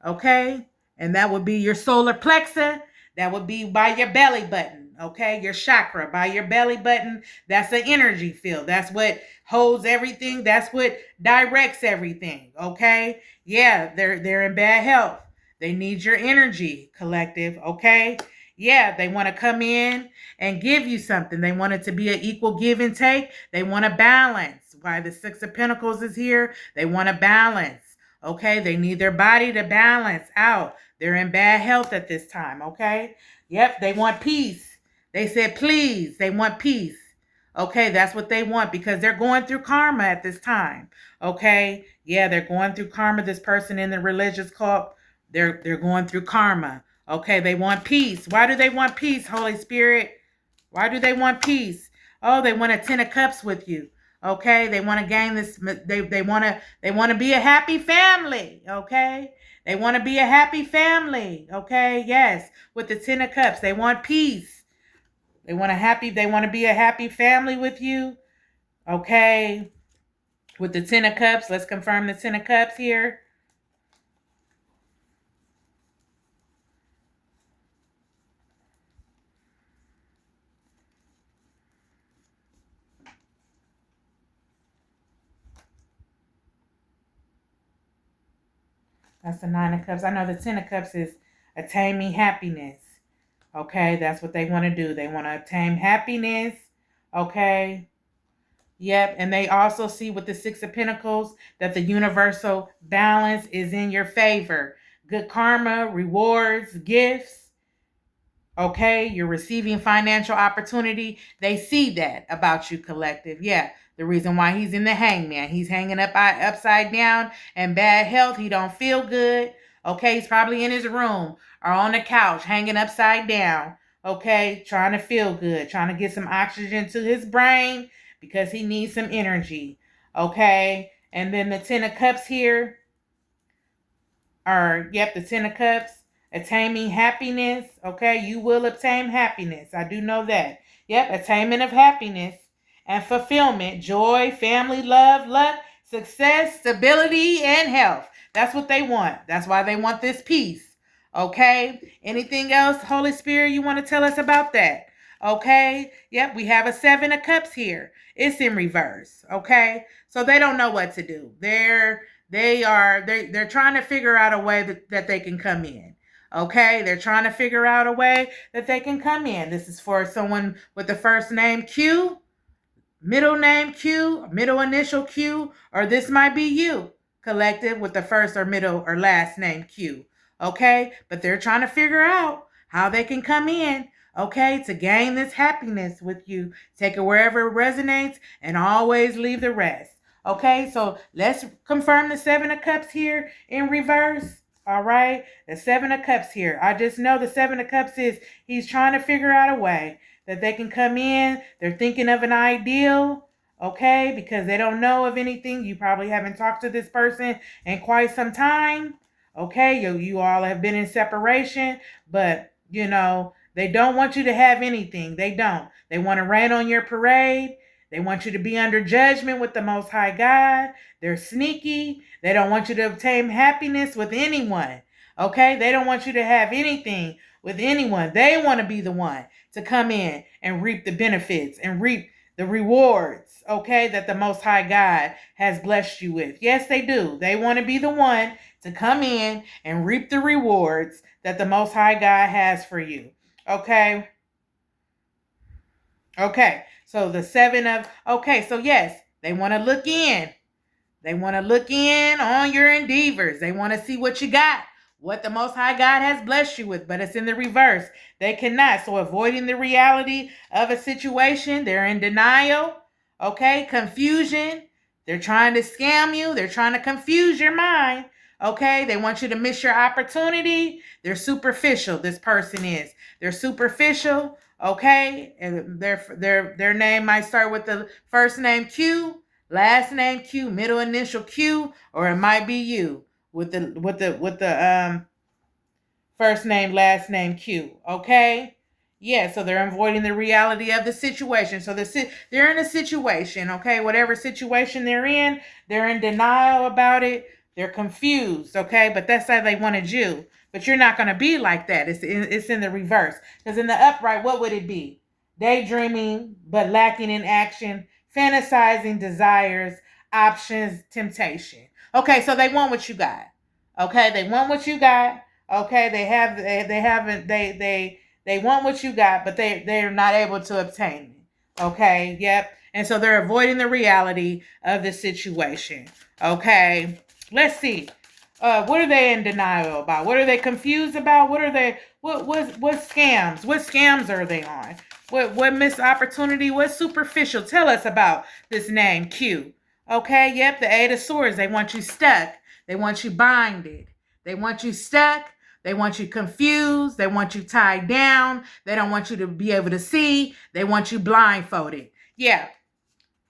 Okay, and that would be your solar plexus. That would be by your belly button. Okay, your chakra by your belly button. That's an energy field. That's what holds everything. That's what directs everything. Okay, yeah, they're in bad health. They need your energy, collective. Okay, yeah, they want to come in and give you something. They want it to be an equal give and take. They want to balance. Why the Six of Pentacles is here? They want to balance. Okay, they need their body to balance out. They're in bad health at this time. Okay, yep, they want peace. They said, please, they want peace. Okay, that's what they want because they're going through karma at this time. Okay, yeah, they're going through karma. This person in the religious cult, they're going through karma. Okay, they want peace. Why do they want peace, Holy Spirit? Why do they want peace? Oh, they want a 10 of cups with you. Okay, they want to gain this. They want to be a happy family. Okay, they want to be a happy family. Okay, yes, with the 10 of cups, they want peace. They want to be a happy family with you. Okay. With the 10 of cups, let's confirm the 10 of cups here. That's the 9 of cups. I know the 10 of cups is attaining happiness. Okay, that's what they want to do. They want to obtain happiness. Okay. Yep, and they also see with the Six of Pentacles that the universal balance is in your favor. Good karma, rewards, gifts. Okay, you're receiving financial opportunity. They see that about you, collective. Yeah, the reason why he's in the hangman. He's hanging upside down and bad health. He don't feel good. Okay, he's probably in his room or on the couch hanging upside down. Okay, trying to feel good, trying to get some oxygen to his brain because he needs some energy. Okay, and then the 10 of cups here the 10 of cups. Attaining happiness. Okay, you will obtain happiness. I do know that. Yep, attainment of happiness. and fulfillment, joy, family, love, luck, success, stability, and health. That's what they want. That's why they want this peace. Okay? Anything else, Holy Spirit, you want to tell us about that? Okay? Yep, we have a 7 of Cups here. It's in reverse. Okay? So they don't know what to do. They're trying to figure out a way that they can come in. Okay, they're trying to figure out a way that they can come in. This is for someone with the first name Q, middle name Q, middle initial Q, or this might be you, collective, with the first or middle or last name Q. Okay, but they're trying to figure out how they can come in, okay, to gain this happiness with you. Take it wherever it resonates and always leave the rest. Okay, so let's confirm the 7 of Cups here in reverse. All right, the 7 of Cups here. I just know the 7 of Cups is he's trying to figure out a way that they can come in. They're thinking of an ideal, okay, because they don't know of anything. You probably haven't talked to this person in quite some time. Okay, you all have been in separation, but they don't want you to have anything. They don't. They want to rain on your parade. They want you to be under judgment with the Most High God. They're sneaky. They don't want you to obtain happiness with anyone. Okay? They don't want you to have anything with anyone. They want to be the one to come in and reap the benefits and reap the rewards, okay, that the Most High God has blessed you with. Yes, they do. They want to be the one to come in and reap the rewards that the Most High God has for you. Okay? Okay, so the 7 of, okay, so yes, they want to look in. They want to look in on your endeavors. They want to see what you got, what the Most High God has blessed you with, but it's in the reverse. They cannot. So avoiding the reality of a situation, they're in denial, okay, confusion. They're trying to scam you. They're trying to confuse your mind, okay? They want you to miss your opportunity. They're superficial, this person is. They're superficial, okay? And their name might start with the first name Q, last name Q, middle initial Q, or it might be you with the first name, last name Q. Okay? Yeah, so they're avoiding the reality of the situation. So they're in a situation, okay? Whatever situation they're in denial about it. They're confused, okay? But that's how they wanted you. But you're not going to be like that. It's in the reverse. Because in the upright, what would it be? Daydreaming, but lacking in action, fantasizing desires, options, temptation. Okay, so they want what you got. Okay, they want what you got. Okay, they want what you got, but they're not able to obtain it. Okay, yep. And so they're avoiding the reality of the situation. Okay, let's see. What are they in denial about? What are they confused about? What scams? What scams are they on? What missed opportunity? What superficial? Tell us about this name Q. Okay, yep, the 8 of Swords. They want you stuck. They want you binded. They want you stuck. They want you confused. They want you tied down. They don't want you to be able to see. They want you blindfolded. Yeah,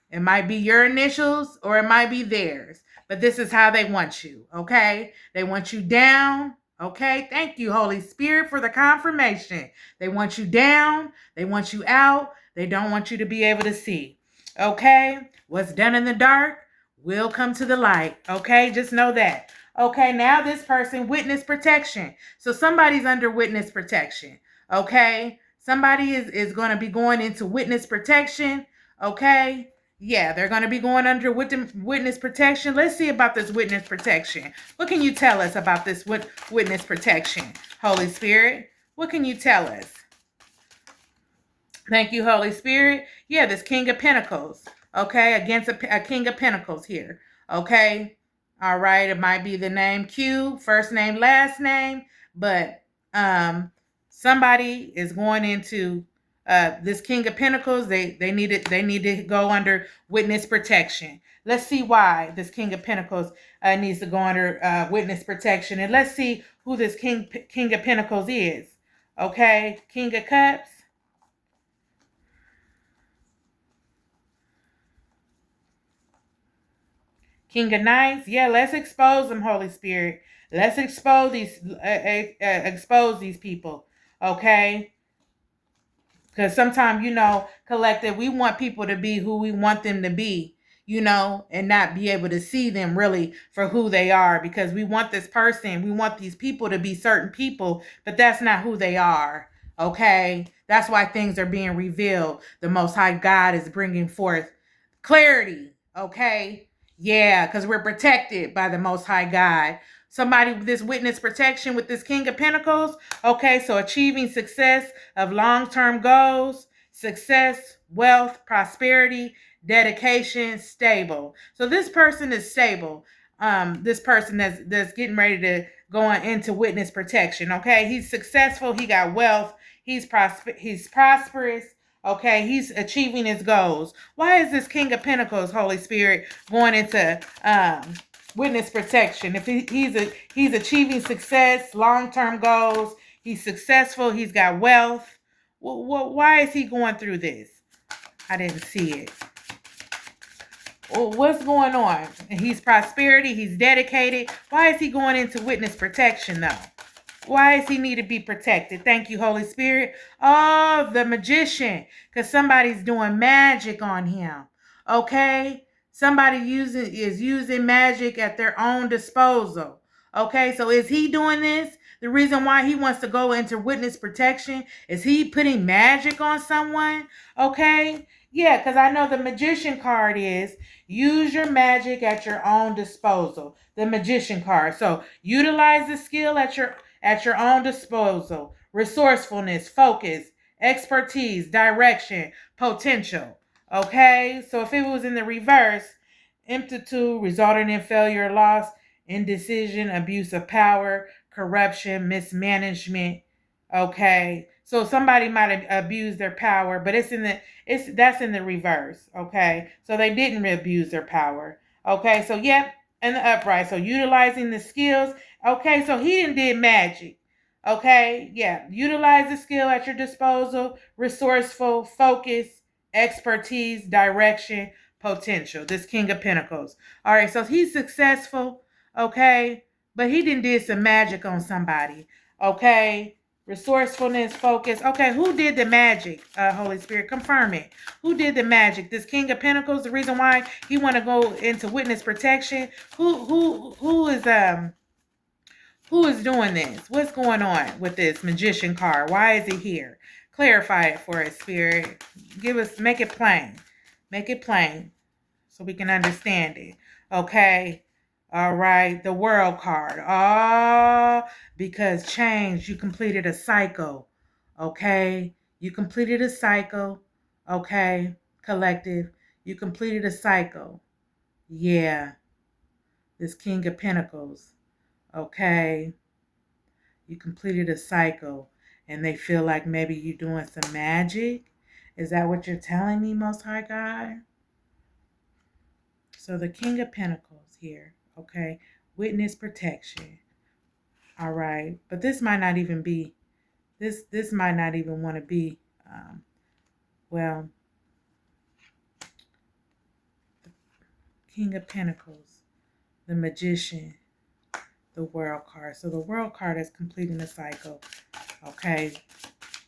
it might be your initials or it might be theirs. But this is how they want you, okay? They want you down, okay? Thank you, Holy Spirit, for the confirmation. They want you down. They want you out. They don't want you to be able to see, okay? What's done in the dark will come to the light, okay? Just know that. Okay, now this person, witness protection. So somebody's under witness protection, okay? Somebody is going to be going into witness protection, okay? Yeah, they're going to be going under witness protection. Let's see about this witness protection. What can you tell us about this witness protection, Holy Spirit? What can you tell us? Thank you, Holy Spirit. Yeah, this King of Pentacles, okay, against a King of Pentacles here, okay? All right, it might be the name Q, first name, last name, but somebody is going into this King of Pentacles. They need to go under witness protection. Let's see why this King of Pentacles needs to go under witness protection, and let's see who this King of Pentacles is. Okay, King of Cups. King of Knights. Yeah, let's expose them, Holy Spirit. Let's expose these people. Okay. Because sometimes, collective, we want people to be who we want them to be, and not be able to see them really for who they are, because we want we want these people to be certain people, but that's not who they are. Okay? That's why things are being revealed. The Most High God is bringing forth clarity. Okay? Yeah, because we're protected by the Most High God. Somebody with this witness protection with this King of Pentacles. Okay, so achieving success of long-term goals, success, wealth, prosperity, dedication, stable. So this person is stable. This person that's getting ready to go on into witness protection. Okay, he's successful. He got wealth. He's prosperous. Okay, he's achieving his goals. Why is this King of Pentacles, Holy Spirit, going into witness protection? If he's achieving success, long-term goals, he's successful, he's got wealth. Why is he going through this? I didn't see it. What's going on? He's prosperity, he's dedicated. Why is he going into witness protection though? Why does he need to be protected? Thank you, Holy Spirit. Oh, the magician. Because somebody's doing magic on him. Okay? Somebody is using magic at their own disposal. Okay? So is he doing this? The reason why he wants to go into witness protection, is he putting magic on someone? Okay? Yeah, because I know the magician card is use your magic at your own disposal. The magician card. So utilize the skill at your own disposal. Resourcefulness, focus, expertise, direction, potential. Okay? So if it was in the reverse, ineptitude resulting in failure, loss, indecision, abuse of power, corruption, mismanagement. Okay? So somebody might have abused their power, but that's in the reverse. Okay? So they didn't abuse their power. Okay? So yep, and the upright. So utilizing the skills. Okay, so he did magic. Okay, yeah. Utilize the skill at your disposal, resourceful, focus, expertise, direction, potential. This King of Pentacles. All right, so he's successful. Okay, but he did some magic on somebody. Okay, resourcefulness, focus. Okay, who did the magic? Holy Spirit, confirm it. Who did the magic? This King of Pentacles. The reason why he want to go into witness protection. Who is doing this? What's going on with this magician card? Why is he here? Clarify it for us, Spirit. Make it plain. Make it plain so we can understand it. Okay. All right. The world card. Because change. You completed a cycle. Okay. You completed a cycle. Okay. Collective. You completed a cycle. Yeah. This King of Pentacles. Okay. You completed a cycle and they feel like maybe you're doing some magic. Is that what you're telling me, Most High God? So the King of Pentacles here, okay? Witness protection. All right. But this might not even be, this might not even want to be, well, the King of Pentacles, the Magician, the World card. So the World card is completing the cycle. Okay.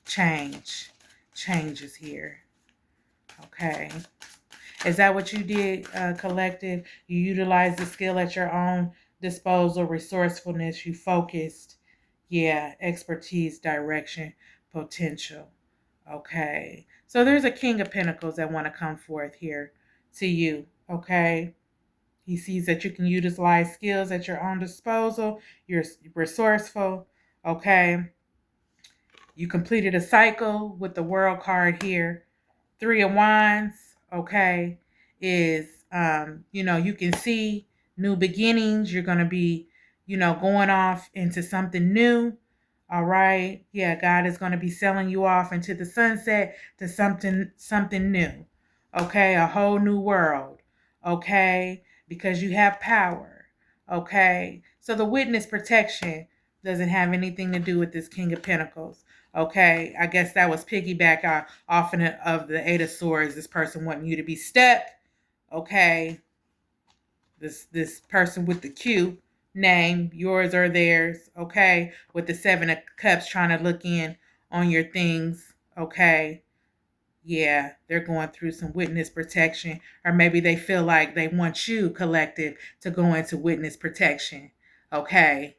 Changes here. Okay. Is that what you did, collective? You utilized the skill at your own disposal, resourcefulness, you focused. Yeah, expertise, direction, potential. Okay. So there's a King of Pentacles that want to come forth here to you. Okay. He sees that you can utilize skills at your own disposal. You're resourceful. Okay. You completed a cycle with the World card here. 3 of Wands, okay, is, you can see new beginnings. You're going to be, going off into something new. All right. Yeah, God is going to be selling you off into the sunset to something new. Okay. A whole new world. Okay. Because you have power. Okay. So the witness protection doesn't have anything to do with this King of Pentacles. Okay, I guess that was piggyback off of the Eight of Swords. This person wanting you to be stuck. Okay, this person with the Q name, yours or theirs. Okay, with the Seven of Cups trying to look in on your things. Okay, Yeah, they're going through some witness protection, or maybe they feel like they want you, collective, to go into witness protection. Okay.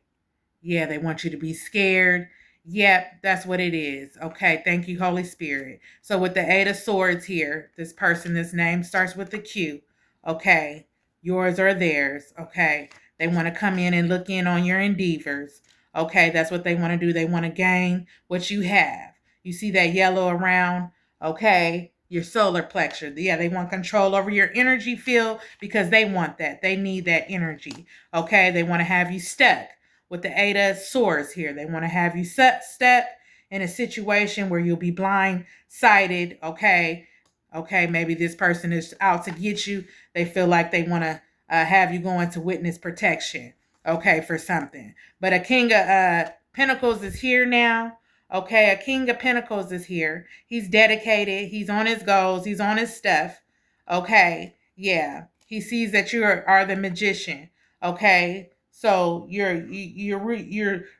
Yeah, they want you to be scared. Yep, that's what it is. Okay, thank you, Holy Spirit. So with the Eight of Swords here, this person, this name starts with a Q. Okay, yours or theirs. Okay, they want to come in and look in on your endeavors. Okay, that's what they want to do. They want to gain what you have. You see that yellow around? Okay, your solar plexus. Yeah, they want control over your energy field because they want that. They need that energy. Okay, they want to have you stuck with the Eight of Swords here. They want to have you stuck in a situation where you'll be blindsided. Okay. Okay. Maybe this person is out to get you. They feel like they want to have you go into witness protection. Okay. For something. But a King of Pentacles is here now. Okay. A King of Pentacles is here. He's dedicated. He's on his goals. He's on his stuff. Okay. Yeah. He sees that you are the magician. Okay. So you're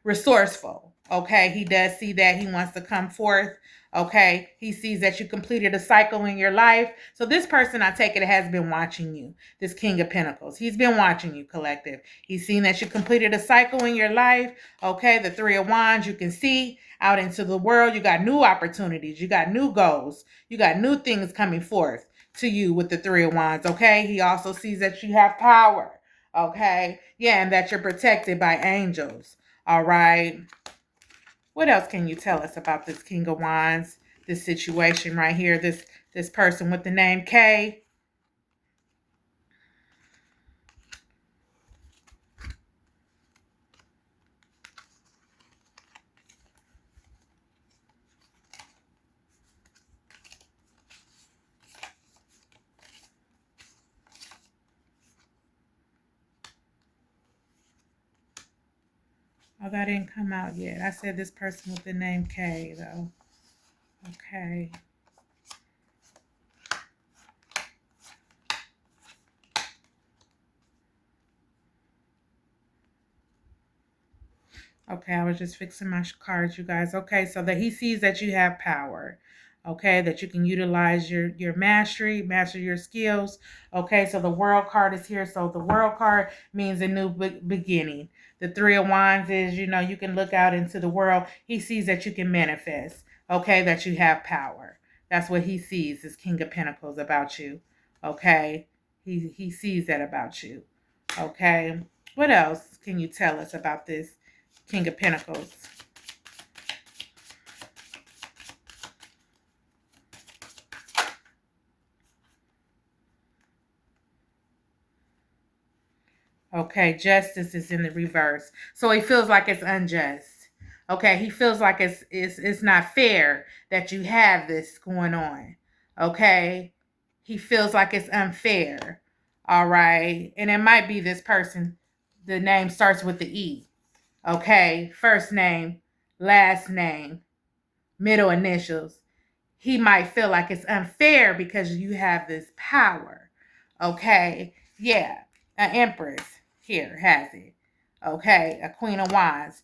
resourceful. Okay. He does see that. He wants to come forth. Okay. He sees that you completed a cycle in your life. So this person, I take it, has been watching you. This King of Pentacles. He's been watching you, collective. He's seen that you completed a cycle in your life. Okay. The Three of Wands, you can see out into the world. You got new opportunities. You got new goals. You got new things coming forth to you with the Three of Wands. Okay. He also sees that you have power. Okay. Yeah, and that you're protected by angels. All right. What else can you tell us about this King of Wands, this situation right here, this person with the name K? Oh, that didn't come out yet. I said this person with the name K, though. Okay. Okay, I was just fixing my cards, you guys. Okay, so that he sees that you have power. Okay, that you can utilize your master your skills. Okay, so the World card is here. So the World card means a new beginning. The Three of Wands is, you can look out into the world. He sees that you can manifest. Okay, that you have power. That's what he sees, this King of Pentacles, about you. Okay, he sees that about you. Okay, what else can you tell us about this King of Pentacles? Okay, justice is in the reverse. So he feels like it's unjust. Okay, he feels like it's not fair that you have this going on. Okay? He feels like it's unfair. All right. And it might be this person. The name starts with the E. Okay? First name, last name, middle initials. He might feel like it's unfair because you have this power. Okay? Yeah. An empress here has it. Okay? A Queen of Wands.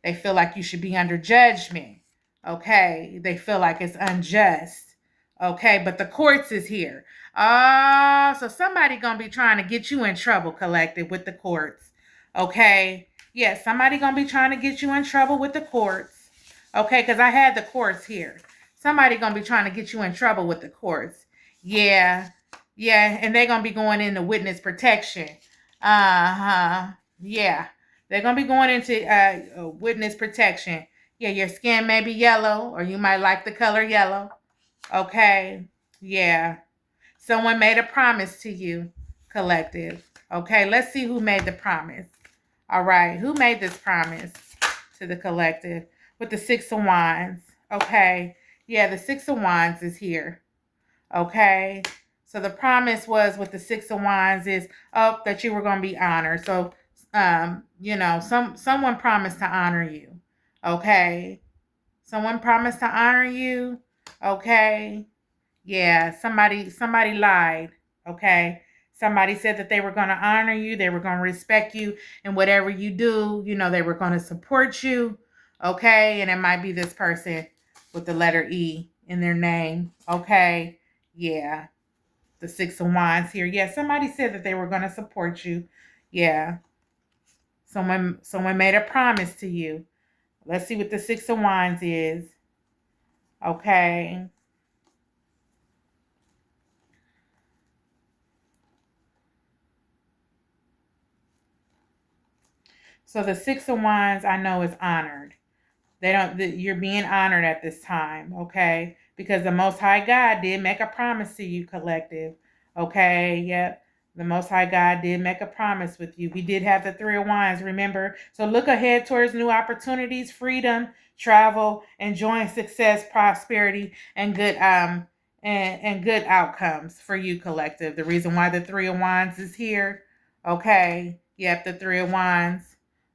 They feel like you should be under judgment. Okay? They feel like it's unjust. Okay? But the courts is here. So somebody gonna be trying to get you in trouble, collective, with the courts. Okay? Yeah, somebody gonna be trying to get you in trouble with the courts. Okay? Because I had the courts here. Somebody gonna be trying to get you in trouble with the courts. Yeah. Yeah. And they're gonna be going into witness protection. Uh-huh. Yeah. They're gonna be going into witness protection. Yeah, your skin may be yellow, or you might like the color yellow. Okay. Yeah. Someone made a promise to you, collective. Okay, let's see who made the promise. All right, who made this promise to the collective with the Six of Wands? Okay. Yeah, the Six of Wands is here. Okay. So the promise was with the Six of Wands is that you were going to be honored. So someone promised to honor you. Okay. Someone promised to honor you. Okay. Yeah, somebody lied. Okay. Somebody said that they were going to honor you, they were going to respect you, and whatever you do, they were going to support you. Okay. And it might be this person with the letter E in their name. Okay. Yeah. The Six of Wands here. Yeah, somebody said that they were going to support you. Yeah. Someone made a promise to you. Let's see what the Six of Wands is. Okay. So the Six of Wands I know is honored. You're being honored at this time, okay? Because the Most High God did make a promise to you, collective. Okay, yep. The Most High God did make a promise with you. We did have the Three of Wands, remember? So look ahead towards new opportunities, freedom, travel, enjoying success, prosperity, and good outcomes for you, collective. The reason why the Three of Wands is here, okay? Yep, the Three of Wands.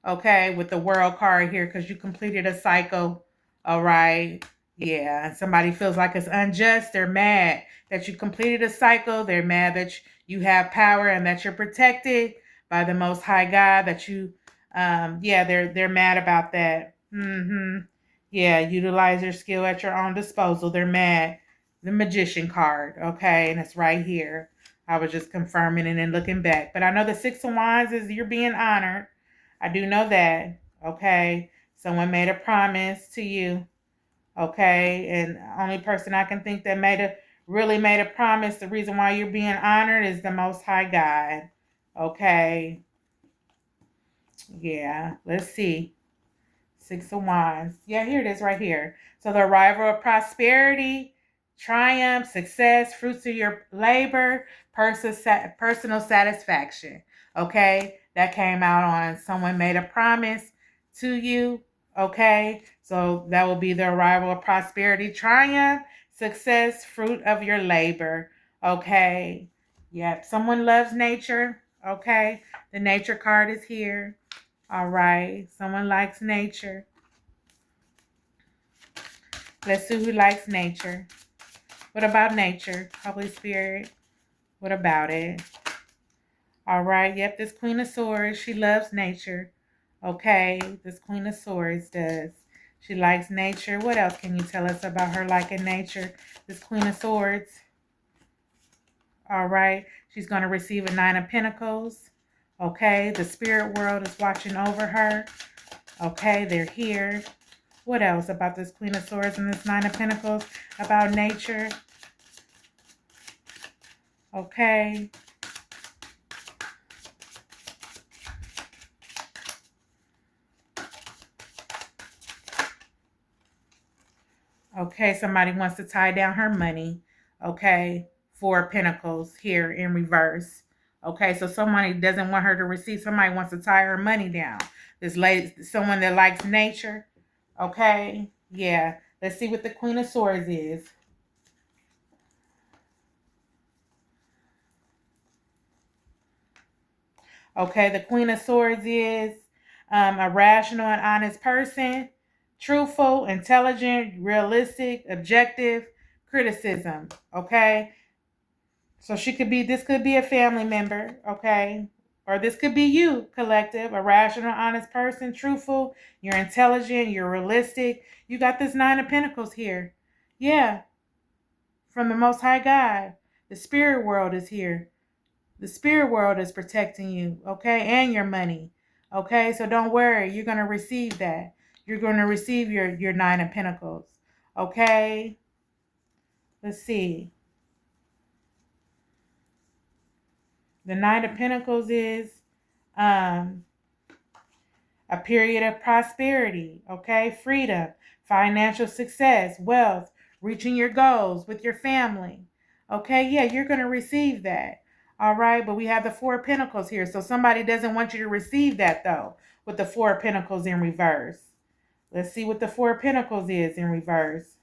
Okay, with the world card here because you completed a cycle. All right. Yeah, and somebody feels like it's unjust. They're mad that you completed a cycle. They're mad that you have power and that you're protected by the Most High God. That you, yeah, they're mad about that. Yeah, utilize your skill at your own disposal. They're mad. The Magician card, okay, and it's right here. I was just confirming and then looking back, but I know the Six of Wands is you're being honored. I do know that. Okay. Someone made a promise to you. Okay. And the only person I can think that really made a promise, the reason why you're being honored is the Most High God. Okay. Yeah. Let's see. Six of Wands. Yeah, here it is right here. So the arrival of prosperity, triumph, success, fruits of your labor, personal satisfaction. Okay, that came out on someone made a promise to you. Okay, so that will be the arrival of prosperity, triumph, success, fruit of your labor. Okay, yep, someone loves nature. Okay, the nature card is here. All right. Someone likes nature. Let's see who likes nature. What about nature? Holy Spirit. What about it? All right. Yep. This Queen of Swords. She loves nature. Okay. This Queen of Swords does. She likes nature. What else can you tell us about her liking nature? This Queen of Swords. All right. She's going to receive a Nine of Pentacles. Okay. The spirit world is watching over her. Okay. They're here. What else about this Queen of Swords and this Nine of Pentacles? About nature. Okay. Okay, somebody wants to tie down her money. Okay. Four of Pentacles here in reverse. Okay, so somebody doesn't want her to receive. Somebody wants to tie her money down. This lady, someone that likes nature. Okay. Yeah. Let's see what the Queen of Swords is. Okay, the Queen of Swords is a rational and honest person, truthful, intelligent, realistic, objective, criticism. Okay, so this could be a family member. Okay, or this could be you, collective, a rational, honest person, truthful, you're intelligent, you're realistic. You got this Nine of Pentacles here. Yeah, from the Most High God. The spirit world is here. The spirit world is protecting you, okay, and your money, okay? So don't worry, you're going to receive that. You're going to receive your Nine of Pentacles, okay? Let's see. The Nine of Pentacles is a period of prosperity, okay? Freedom, financial success, wealth, reaching your goals with your family, okay? Yeah, you're going to receive that. All right, but we have the Four of Pentacles here. So somebody doesn't want you to receive that, though, with the Four of Pentacles in reverse. Let's see what the Four of Pentacles is in reverse.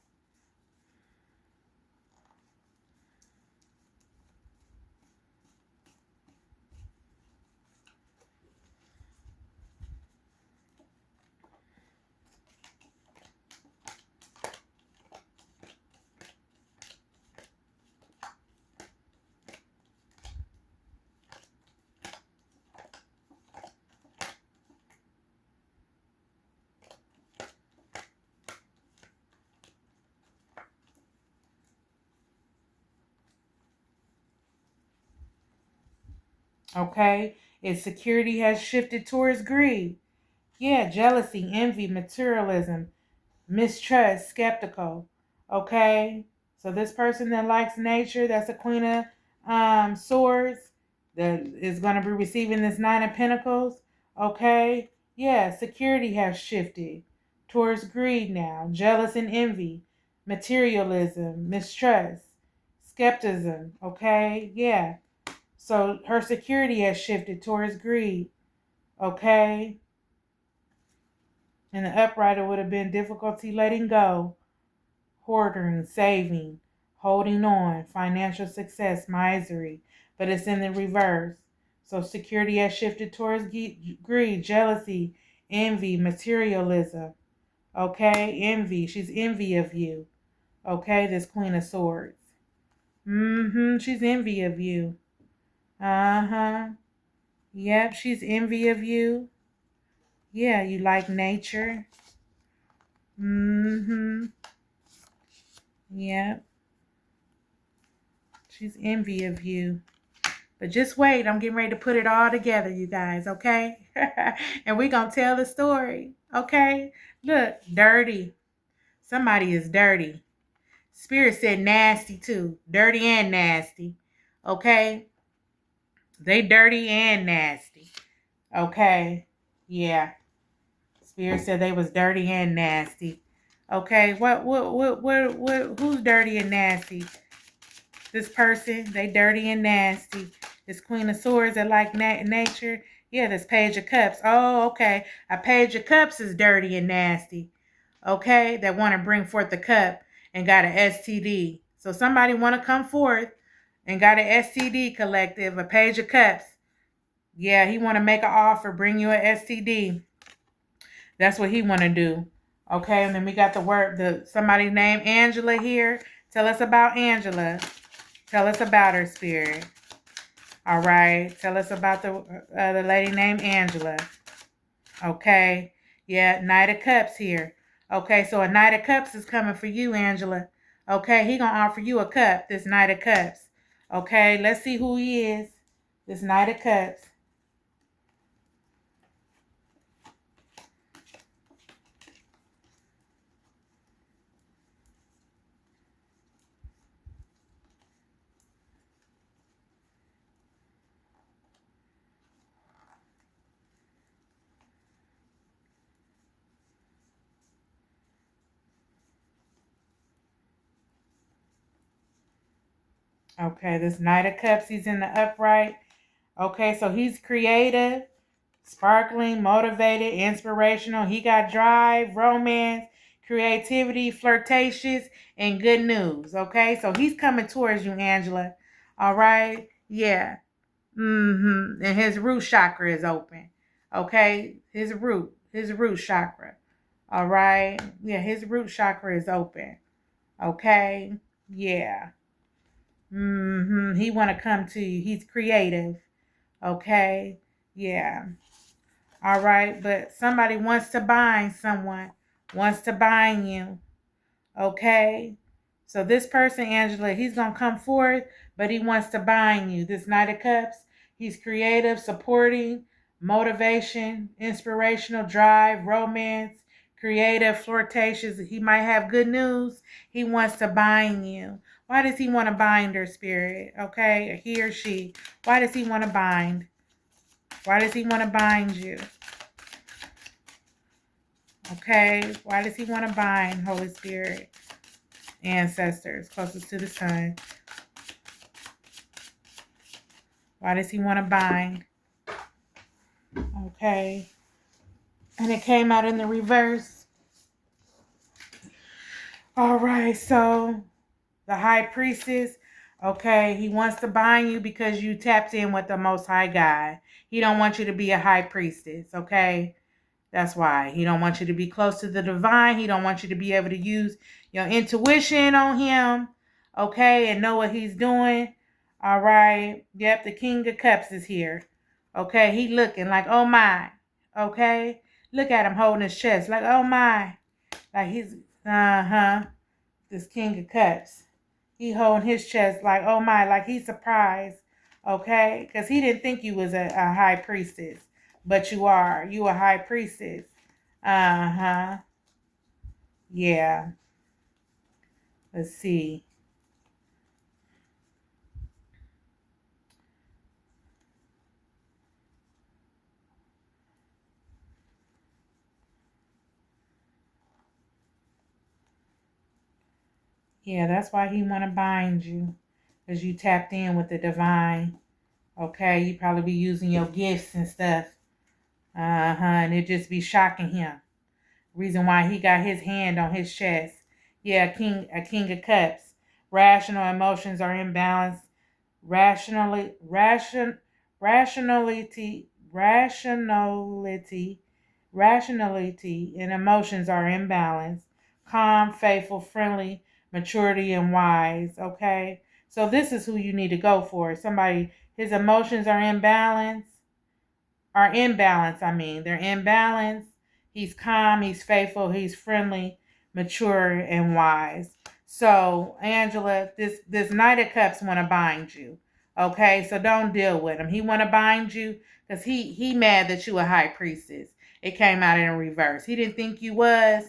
Okay? Its security has shifted towards greed. Yeah, jealousy, envy, materialism, mistrust, skeptical. Okay? So this person that likes nature, that's a queen of swords, that is going to be receiving this nine of pentacles. Okay? Yeah, security has shifted towards greed now, jealous and envy, materialism, mistrust, skepticism. Okay? Yeah. So her security has shifted towards greed. Okay? And the upright, it would have been difficulty letting go, hoarding, saving, holding on, financial success, misery. But it's in the reverse. So security has shifted towards greed, jealousy, envy, materialism. Okay? Envy. She's envy of you. Okay? This Queen of Swords. She's envy of you. Uh-huh. Yep, she's envy of you. Yeah, you like nature. Yep, she's envy of you. But just wait, I'm getting ready to put it all together, you guys, okay? And we're going to tell the story, okay? Look, dirty. Somebody is dirty. Spirit said nasty too. Dirty and nasty, okay? They dirty and nasty, okay? Yeah. Spirit said they was dirty and nasty. Okay, who's dirty and nasty? This person, they dirty and nasty. This Queen of Swords that like nature. Yeah, this Page of Cups. Oh, okay. A Page of Cups is dirty and nasty. Okay, that want to bring forth the cup and got an STD. So somebody want to come forth and got an STD collective, a Page of Cups. Yeah, he want to make an offer, bring you an STD. That's what he want to do. Okay, and then we got somebody named Angela here. Tell us about Angela. Tell us about her, Spirit. All right. Tell us about the lady named Angela. Okay. Yeah, Knight of Cups here. Okay, so a Knight of Cups is coming for you, Angela. Okay, he gonna offer you a cup, this Knight of Cups. Okay, let's see who he is. This Knight of Cups. Okay, this Knight of Cups, he's in the upright. Okay, so he's creative, sparkling, motivated, inspirational. He got drive, romance, creativity, flirtatious, and good news. Okay, so he's coming towards you, Angela. All right, yeah. And his root chakra is open. Okay, his root chakra. All right, yeah, his root chakra is open. Okay, yeah. He want to come to you. He's creative. Okay, yeah. All right, but somebody wants to bind someone, wants to bind you. Okay, so this person, Angela, he's going to come forth, but he wants to bind you. This Knight of Cups, he's creative, supporting, motivation, inspirational, drive, romance, creative, flirtatious. He might have good news. He wants to bind you. Why does he want to bind her, Spirit? Okay, he or she. Why does he want to bind? Why does he want to bind you? Okay, why does he want to bind, Holy Spirit? Ancestors, closest to the sun. Why does he want to bind? Okay. And it came out in the reverse. All right, so the High Priestess, okay, he wants to bind you because you tapped in with the Most High God. He don't want you to be a High Priestess, okay? That's why. He don't want you to be close to the divine. He don't want you to be able to use your intuition on him, okay, and know what he's doing. All right. Yep, the King of Cups is here. Okay, he looking like, oh my. Okay. Look at him holding his chest like, oh my. Like he's, this King of Cups. He holding his chest like, oh my, like he's surprised. Okay? Because he didn't think you was a high priestess. But you are. You a high priestess. Uh-huh. Yeah. Let's see. Yeah, that's why he want to bind you. Because you tapped in with the divine. Okay? You probably be using your gifts and stuff. Uh-huh. And it just be shocking him. Reason why he got his hand on his chest. Yeah, a king of cups. Rational emotions are imbalanced. Rationally, rationality, rationality, rationality, and emotions are imbalanced. Calm, faithful, friendly, maturity, and wise. Okay, so this is who you need to go for. Somebody, his emotions are imbalanced are in balance. I mean, they're in balance. He's calm, he's faithful, he's friendly, mature, and wise. So, Angela, this Knight of Cups want to bind you. Okay, so don't deal with him. He want to bind you because he mad that you a high priestess. It came out in reverse. He didn't think you was.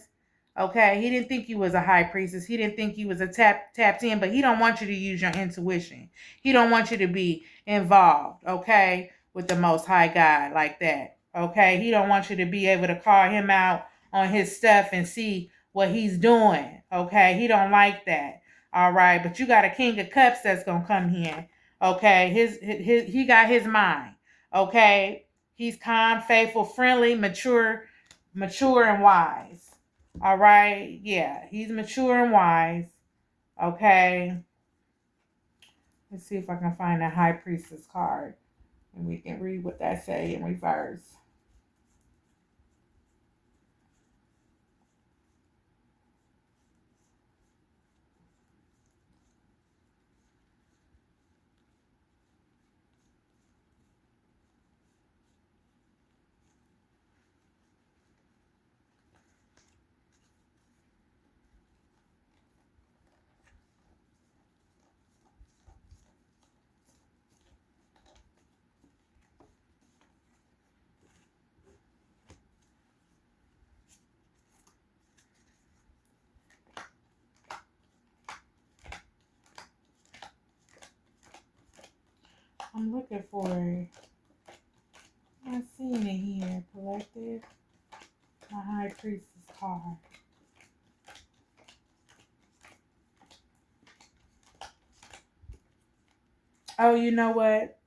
Okay, he didn't think you was a high priestess. He didn't think you was a tapped in, but he don't want you to use your intuition. He don't want you to be involved. Okay, with the Most High God like that. Okay, he don't want you to be able to call him out on his stuff and see what he's doing. Okay, he don't like that. All right, but you got a King of Cups that's gonna come here. Okay, his he got his mind. Okay, he's calm, faithful, friendly, mature and wise. All right, yeah, he's mature and wise. Okay, let's see if I can find a High Priestess card. And we can read what that say in reverse. I'm looking for it. I'm not seeing it here. Collective. My High Priestess card. Oh, you know what?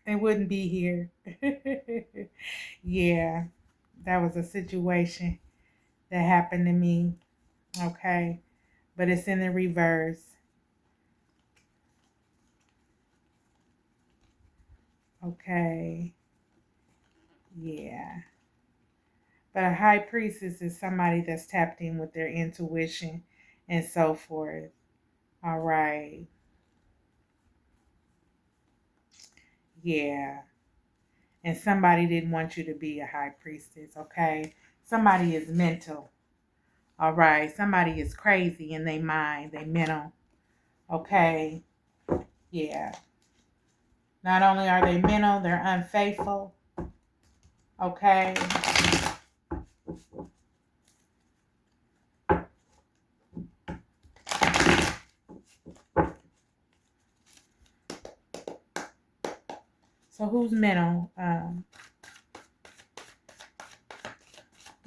It wouldn't be here. Yeah, that was a situation that happened to me. Okay, but it's in the reverse. Okay, yeah. But a high priestess is somebody that's tapped in with their intuition and so forth. All right. Yeah. And somebody didn't want you to be a high priestess, okay? Somebody is mental. All right. Somebody is crazy in their mind, they mental. Okay. Yeah. Not only are they mental, they're unfaithful. Okay. So who's mental?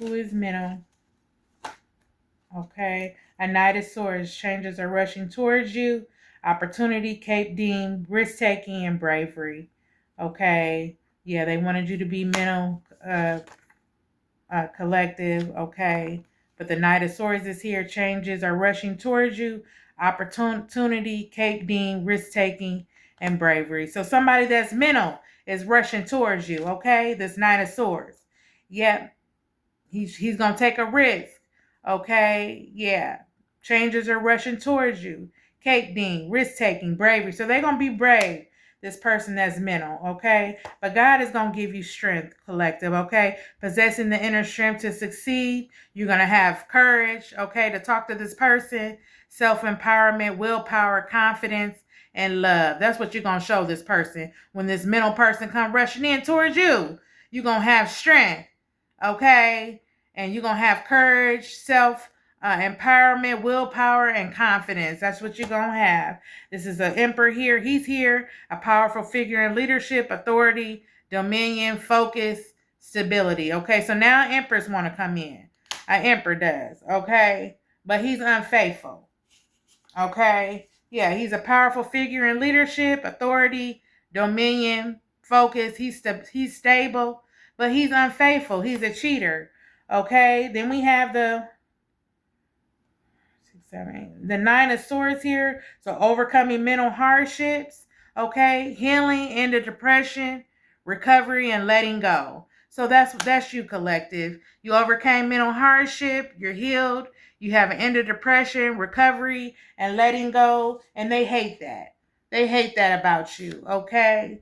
Who is mental? Okay. A Knight of Swords. Strangers are rushing towards you. Opportunity, Cape Deem, risk taking, and bravery. Okay. Yeah, they wanted you to be mental, collective. Okay. But the Knight of Swords is here. Changes are rushing towards you. Opportunity, Cape Deem, risk taking, and bravery. So somebody that's mental is rushing towards you. Okay. This Knight of Swords. Yep. He's gonna take a risk. Okay, yeah. Changes are rushing towards you. Cake Dean, risk taking, bravery. So they're gonna be brave. This person that's mental, okay? But God is gonna give you strength, collective, okay? Possessing the inner strength to succeed. You're gonna have courage, okay, to talk to this person, self-empowerment, willpower, confidence, and love. That's what you're going to show this person. When this mental person come rushing in towards you, you're going to have strength, okay? And you're going to have courage, empowerment, willpower, and confidence. That's what you're going to have. This is an emperor here. He's here, a powerful figure in leadership, authority, dominion, focus, stability. Okay, so now emperors want to come in. An emperor does, okay? But he's unfaithful, okay? Yeah, he's a powerful figure in leadership, authority, dominion, focus. He's stable, but he's unfaithful. He's a cheater, okay? Then we have the 9 of Swords here. So overcoming mental hardships, okay? Healing, end of depression, recovery, and letting go. So that's you, collective. You overcame mental hardship, you're healed, you have an end of depression, recovery, and letting go, and they hate that. They hate that about you, okay?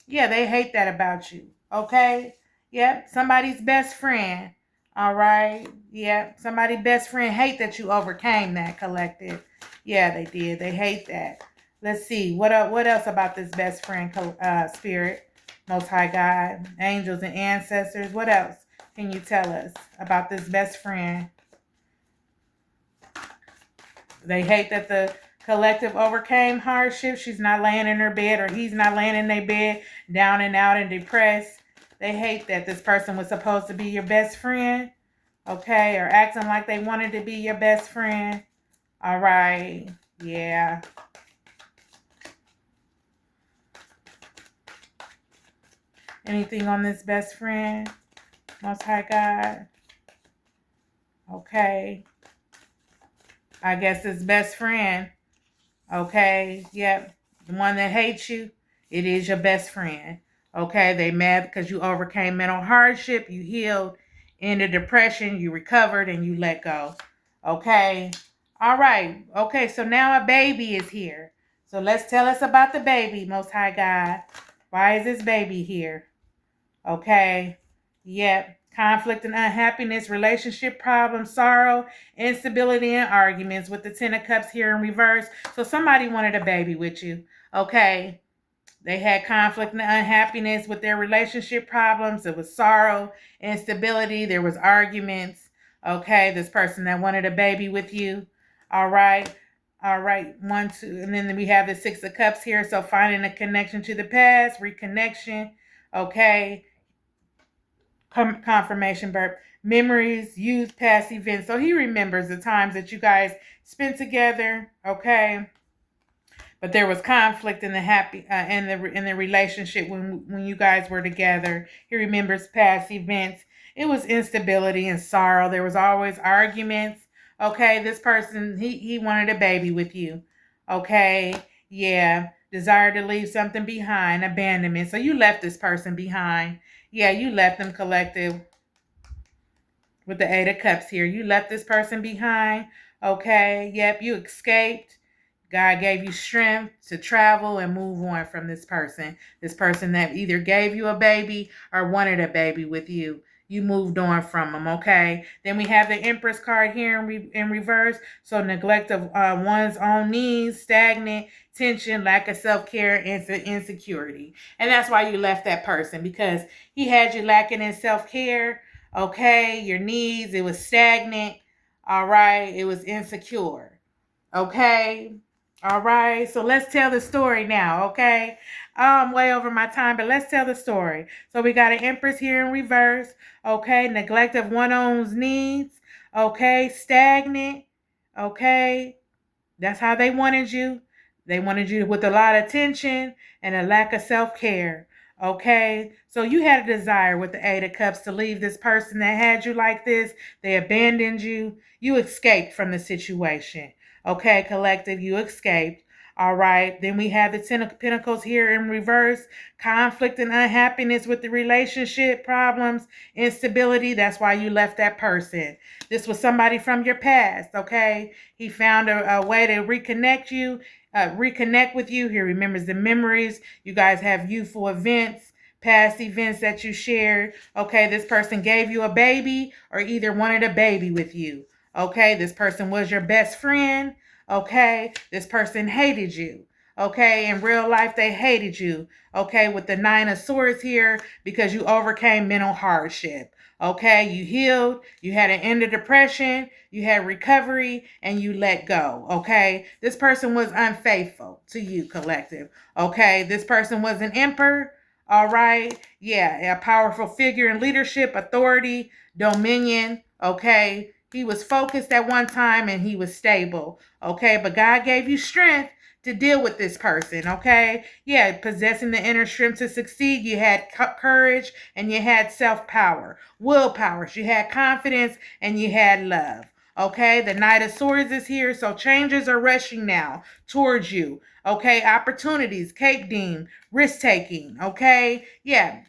Yeah, they hate that about you, okay? Yep, somebody's best friend. All right. Yeah. Somebody's best friend hate that you overcame that, collective. Yeah, they did. They hate that. Let's see. What else about this best friend spirit? Most High God, angels and ancestors. What else can you tell us about this best friend? They hate that the collective overcame hardship. She's not laying in her bed, or he's not laying in their bed, down and out and depressed. They hate that this person was supposed to be your best friend, okay, or acting like they wanted to be your best friend. All right, yeah. Anything on this best friend, Most High God? Okay. I guess this best friend, okay, yep, the one that hates you, it is your best friend. Okay, they mad because you overcame mental hardship, you healed, ended depression, you recovered, and you let go. Okay, all right. Okay, so now a baby is here. So let's tell us about the baby, Most High God. Why is this baby here? Okay, yep. Conflict and unhappiness, relationship problems, sorrow, instability, and arguments with the 10 of Cups here in reverse. So somebody wanted a baby with you. Okay. They had conflict and unhappiness with their relationship problems. It was sorrow, instability. There was arguments. Okay, this person that wanted a baby with you. All right. All right. 1, 2. And then we have the 6 of Cups here. So finding a connection to the past, reconnection. Okay. Confirmation burp. Memories, youth, past events. So he remembers the times that you guys spent together. Okay. But there was conflict in the relationship when you guys were together. He remembers past events. It was instability and sorrow. There was always arguments. Okay, this person, he wanted a baby with you. Okay, yeah. Desire to leave something behind, abandonment. So you left this person behind. Yeah, you left them, collective. With the 8 of Cups here. You left this person behind. Okay, yep, you escaped. God gave you strength to travel and move on from this person. This person that either gave you a baby or wanted a baby with you. You moved on from them, okay? Then we have the Empress card here in reverse. So neglect of one's own needs, stagnant, tension, lack of self-care, and insecurity. And that's why you left that person, because he had you lacking in self-care, okay? Your needs, it was stagnant, all right? It was insecure, okay? All right, so let's tell the story now, okay? I'm way over my time, but let's tell the story. So we got an Empress here in reverse, okay? Neglect of one's own needs, okay? Stagnant, okay? That's how they wanted you. They wanted you with a lot of tension and a lack of self-care, okay? So you had a desire with the 8 of Cups to leave this person that had you like this. They abandoned you. You escaped from the situation. Okay, collective, you escaped. All right. Then we have the 10 of Pentacles here in reverse. Conflict and unhappiness with the relationship, problems, instability. That's why you left that person. This was somebody from your past, okay? He found a way to reconnect with you. He remembers the memories. You guys have youthful events, past events that you shared. Okay, this person gave you a baby or either wanted a baby with you. Okay, this person was your best friend. Okay, this person hated you. Okay, in real life, they hated you. Okay, with the Nine of Swords here because you overcame mental hardship. Okay, you healed, you had an end of depression, you had recovery, and you let go. Okay, this person was unfaithful to you, collective. Okay, this person was an emperor. All right, yeah, a powerful figure in leadership, authority, dominion. Okay, he was focused at one time and he was stable. Okay, but God gave you strength to deal with this person, okay? Yeah, possessing the inner strength to succeed. You had courage and you had self-power, willpower. You had confidence and you had love. Okay, the Knight of Swords is here, so changes are rushing now towards you. Okay, opportunities, cake deem, risk taking. Okay, yeah,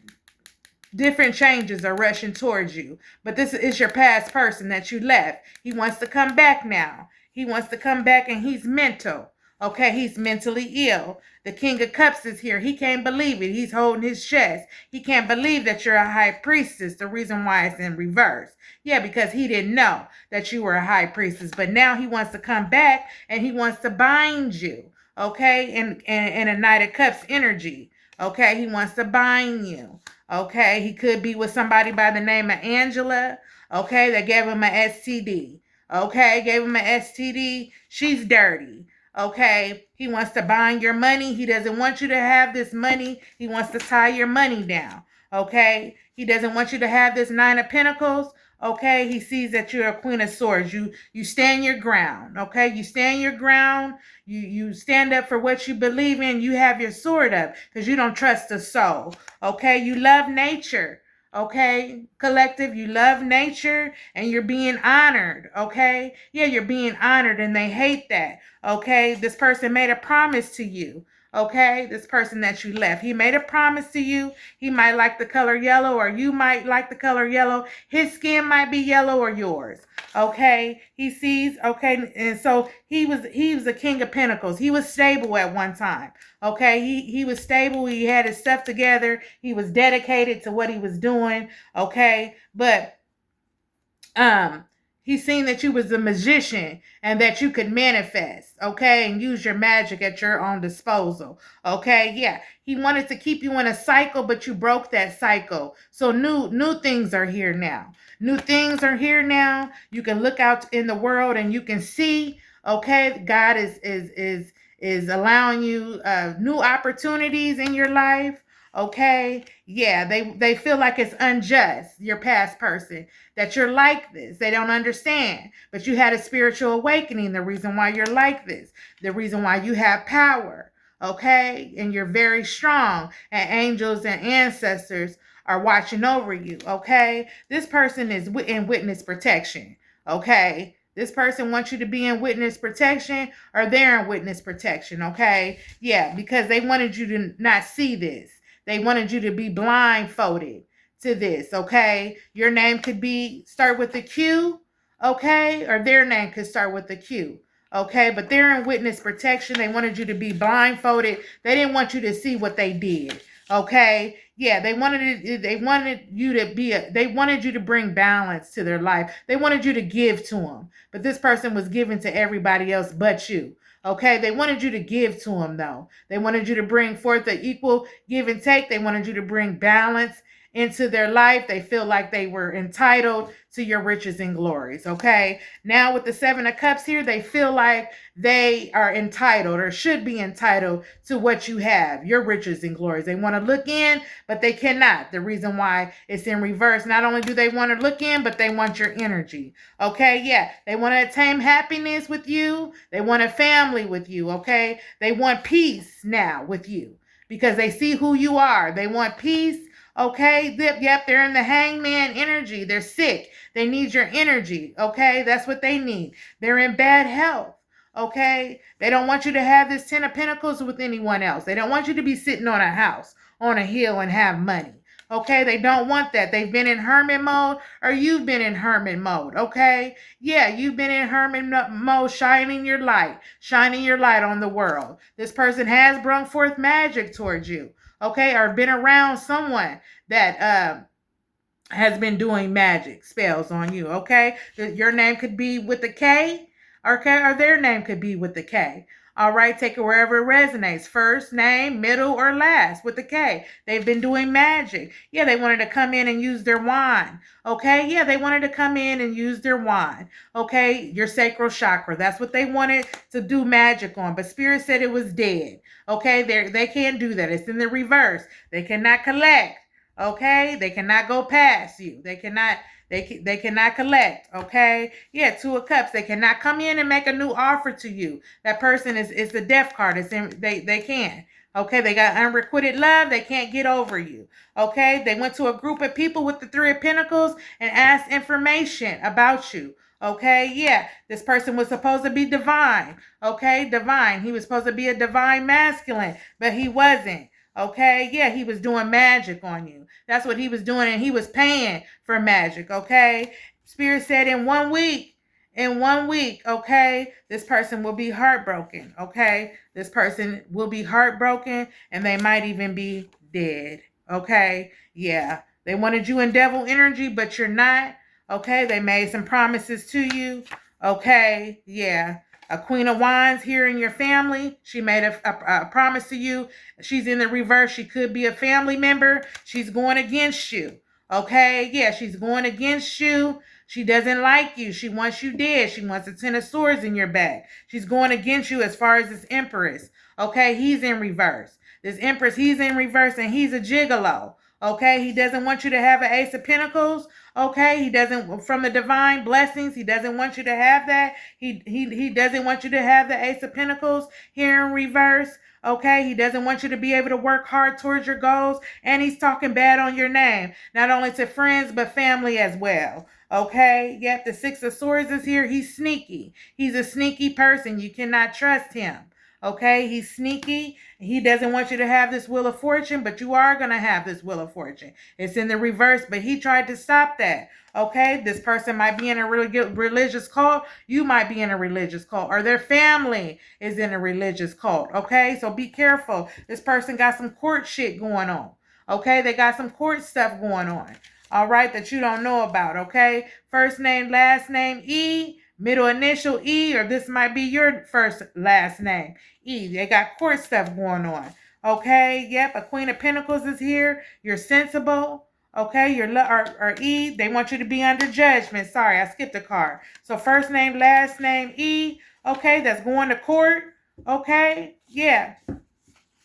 different changes are rushing towards you. But this is your past person that you left. He wants to come back now. He wants to come back and he's mental. Okay, he's mentally ill. The King of Cups is here. He can't believe it. He's holding his chest. He can't believe that you're a high priestess. The reason why it's in reverse. Yeah, because he didn't know that you were a high priestess. But now he wants to come back and he wants to bind you. Okay, in a Knight of Cups energy. Okay, he wants to bind you. Okay, he could be with somebody by the name of Angela. Okay, that gave him an STD. Okay, gave him an STD. She's dirty. Okay, he wants to bind your money. He doesn't want you to have this money. He wants to tie your money down. Okay, he doesn't want you to have this Nine of Pentacles. Okay, he sees that you're a Queen of Swords. You stand your ground. Okay, you stand your ground. You stand up for what you believe in. You have your sword up because you don't trust the soul. Okay, you love nature. Okay, collective, you love nature and you're being honored. Okay, yeah, you're being honored and they hate that. Okay, this person made a promise to you. Okay, this person that you left, he made a promise to you. He might like the color yellow, or you might like the color yellow. His skin might be yellow or yours. Okay, he sees. Okay, and so he was a King of Pentacles. He was stable at one time. Okay, he was stable. He had his stuff together. He was dedicated to what he was doing. Okay, but um he's seen that you was a magician and that you could manifest, okay, and use your magic at your own disposal. Okay, yeah, he wanted to keep you in a cycle, but you broke that cycle. So new things are here now. New things are here now. You can look out in the world and you can see, okay, God is allowing you new opportunities in your life. Okay, yeah, they feel like it's unjust, your past person, that you're like this. They don't understand. But you had a spiritual awakening, the reason why you're like this, the reason why you have power, okay? And you're very strong, and angels and ancestors are watching over you, okay? This person is in witness protection, okay? This person wants you to be in witness protection, or they're in witness protection, okay? Yeah, because they wanted you to not see this. They wanted you to be blindfolded to this, okay? Your name could be start with a Q, okay? Or their name could start with a Q, okay? But they're in witness protection. They wanted you to be blindfolded. They didn't want you to see what they did, okay? Yeah, they wanted you to be they wanted you to bring balance to their life. They wanted you to give to them. But this person was giving to everybody else but you. Okay, they wanted you to give to them though. They wanted you to bring forth the equal give and take. They wanted you to bring balance into their life. They feel like they were entitled to your riches and glories. Okay, now with the Seven of Cups here, they feel like they are entitled or should be entitled to what you have, your riches and glories. They want to look in, but they cannot. The reason why it's in reverse, not only do they want to look in, but they want your energy. Okay, yeah, they want to attain happiness with you. They want a family with you. Okay, they want peace now with you because they see who you are. They want peace. Okay, yep, they're in the hangman energy. They're sick. They need your energy. Okay, that's what they need. They're in bad health. Okay, they don't want you to have this Ten of Pentacles with anyone else. They don't want you to be sitting on a house, on a hill, and have money. Okay, they don't want that. They've been in hermit mode, or you've been in hermit mode. Okay, yeah, you've been in hermit mode, shining your light on the world. This person has brought forth magic towards you. Okay, or been around someone that has been doing magic spells on you. Okay, your name could be with the K, okay, or their name could be with the K. All right, take it wherever it resonates. First name, middle, or last with the K. They've been doing magic. Yeah, they wanted to come in and use their wand. Okay, yeah, they wanted to come in and use their wand. Okay, your sacral chakra. That's what they wanted to do magic on. But Spirit said it was dead. Okay, they can't do that. It's in the reverse. They cannot collect. Okay, they cannot go past you. They cannot collect. Okay, yeah, Two of Cups. They cannot come in and make a new offer to you. That person is the death card. It's in, they can't. Okay, they got unrequited love. They can't get over you. Okay, they went to a group of people with the Three of Pentacles and asked information about you. Okay, yeah, this person was supposed to be divine. Okay, divine. He was supposed to be a divine masculine, but he wasn't. Okay, yeah, he was doing magic on you. That's what he was doing, and he was paying for magic. Okay, Spirit said in 1 week, okay, this person will be heartbroken. Okay, this person will be heartbroken, and they might even be dead. Okay, yeah, they wanted you in devil energy, but you're not. Okay, they made some promises to you. Okay, yeah. A Queen of Wands here in your family. She made a promise to you. She's in the reverse. She could be a family member. She's going against you. Okay, yeah, she's going against you. She doesn't like you. She wants you dead. She wants a 10 of swords in your back. She's going against you as far as this Empress. Okay, he's in reverse. This Empress, he's in reverse, and he's a gigolo. Okay, he doesn't want you to have an Ace of Pentacles. Okay, he doesn't, from the divine blessings, he doesn't want you to have that. He doesn't want you to have the Ace of Pentacles here in reverse. Okay, he doesn't want you to be able to work hard towards your goals, and he's talking bad on your name, not only to friends but family as well. Okay, yep, the Six of Swords is here. He's sneaky. He's a sneaky person. You cannot trust him. Okay, he's sneaky. He doesn't want you to have this Wheel of Fortune, but you are going to have this Wheel of Fortune. It's in the reverse, but he tried to stop that. Okay, this person might be in a religious cult. You might be in a religious cult, or their family is in a religious cult. Okay, so be careful. This person got some court shit going on. Okay, they got some court stuff going on. All right, that you don't know about. Okay, first name, last name, E. Middle initial E, or this might be your first last name, E. They got court stuff going on. Okay, yep, a Queen of Pentacles is here. You're sensible. Okay, or E, they want you to be under judgment. Sorry, I skipped a card. So first name, last name, E. Okay, that's going to court. Okay, yeah.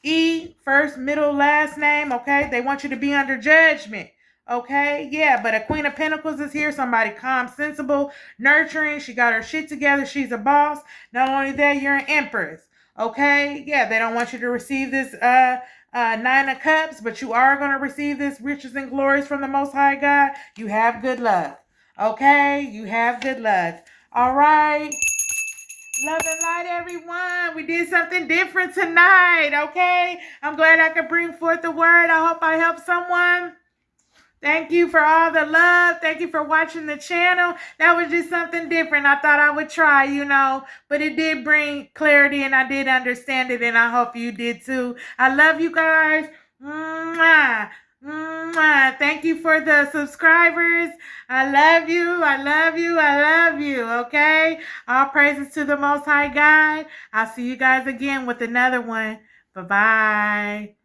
E, first, middle, last name. Okay, they want you to be under judgment. Okay, yeah, but a Queen of Pentacles is here. Somebody calm, sensible, nurturing. She got her shit together. She's a boss. Not only that, you're an Empress. Okay, yeah, they don't want you to receive this Nine of Cups, but you are going to receive this riches and glories from the Most High God. You have good luck. Okay, you have good luck. All right. Love and light, everyone. We did something different tonight, okay? I'm glad I could bring forth the word. I hope I helped someone. Thank you for all the love. Thank you for watching the channel. That was just something different. I thought I would try, but it did bring clarity, and I did understand it, and I hope you did too. I love you guys. Mwah. Mwah. Thank you for the subscribers. I love you. I love you. I love you. Okay? All praises to the Most High God. I'll see you guys again with another one. Bye-bye.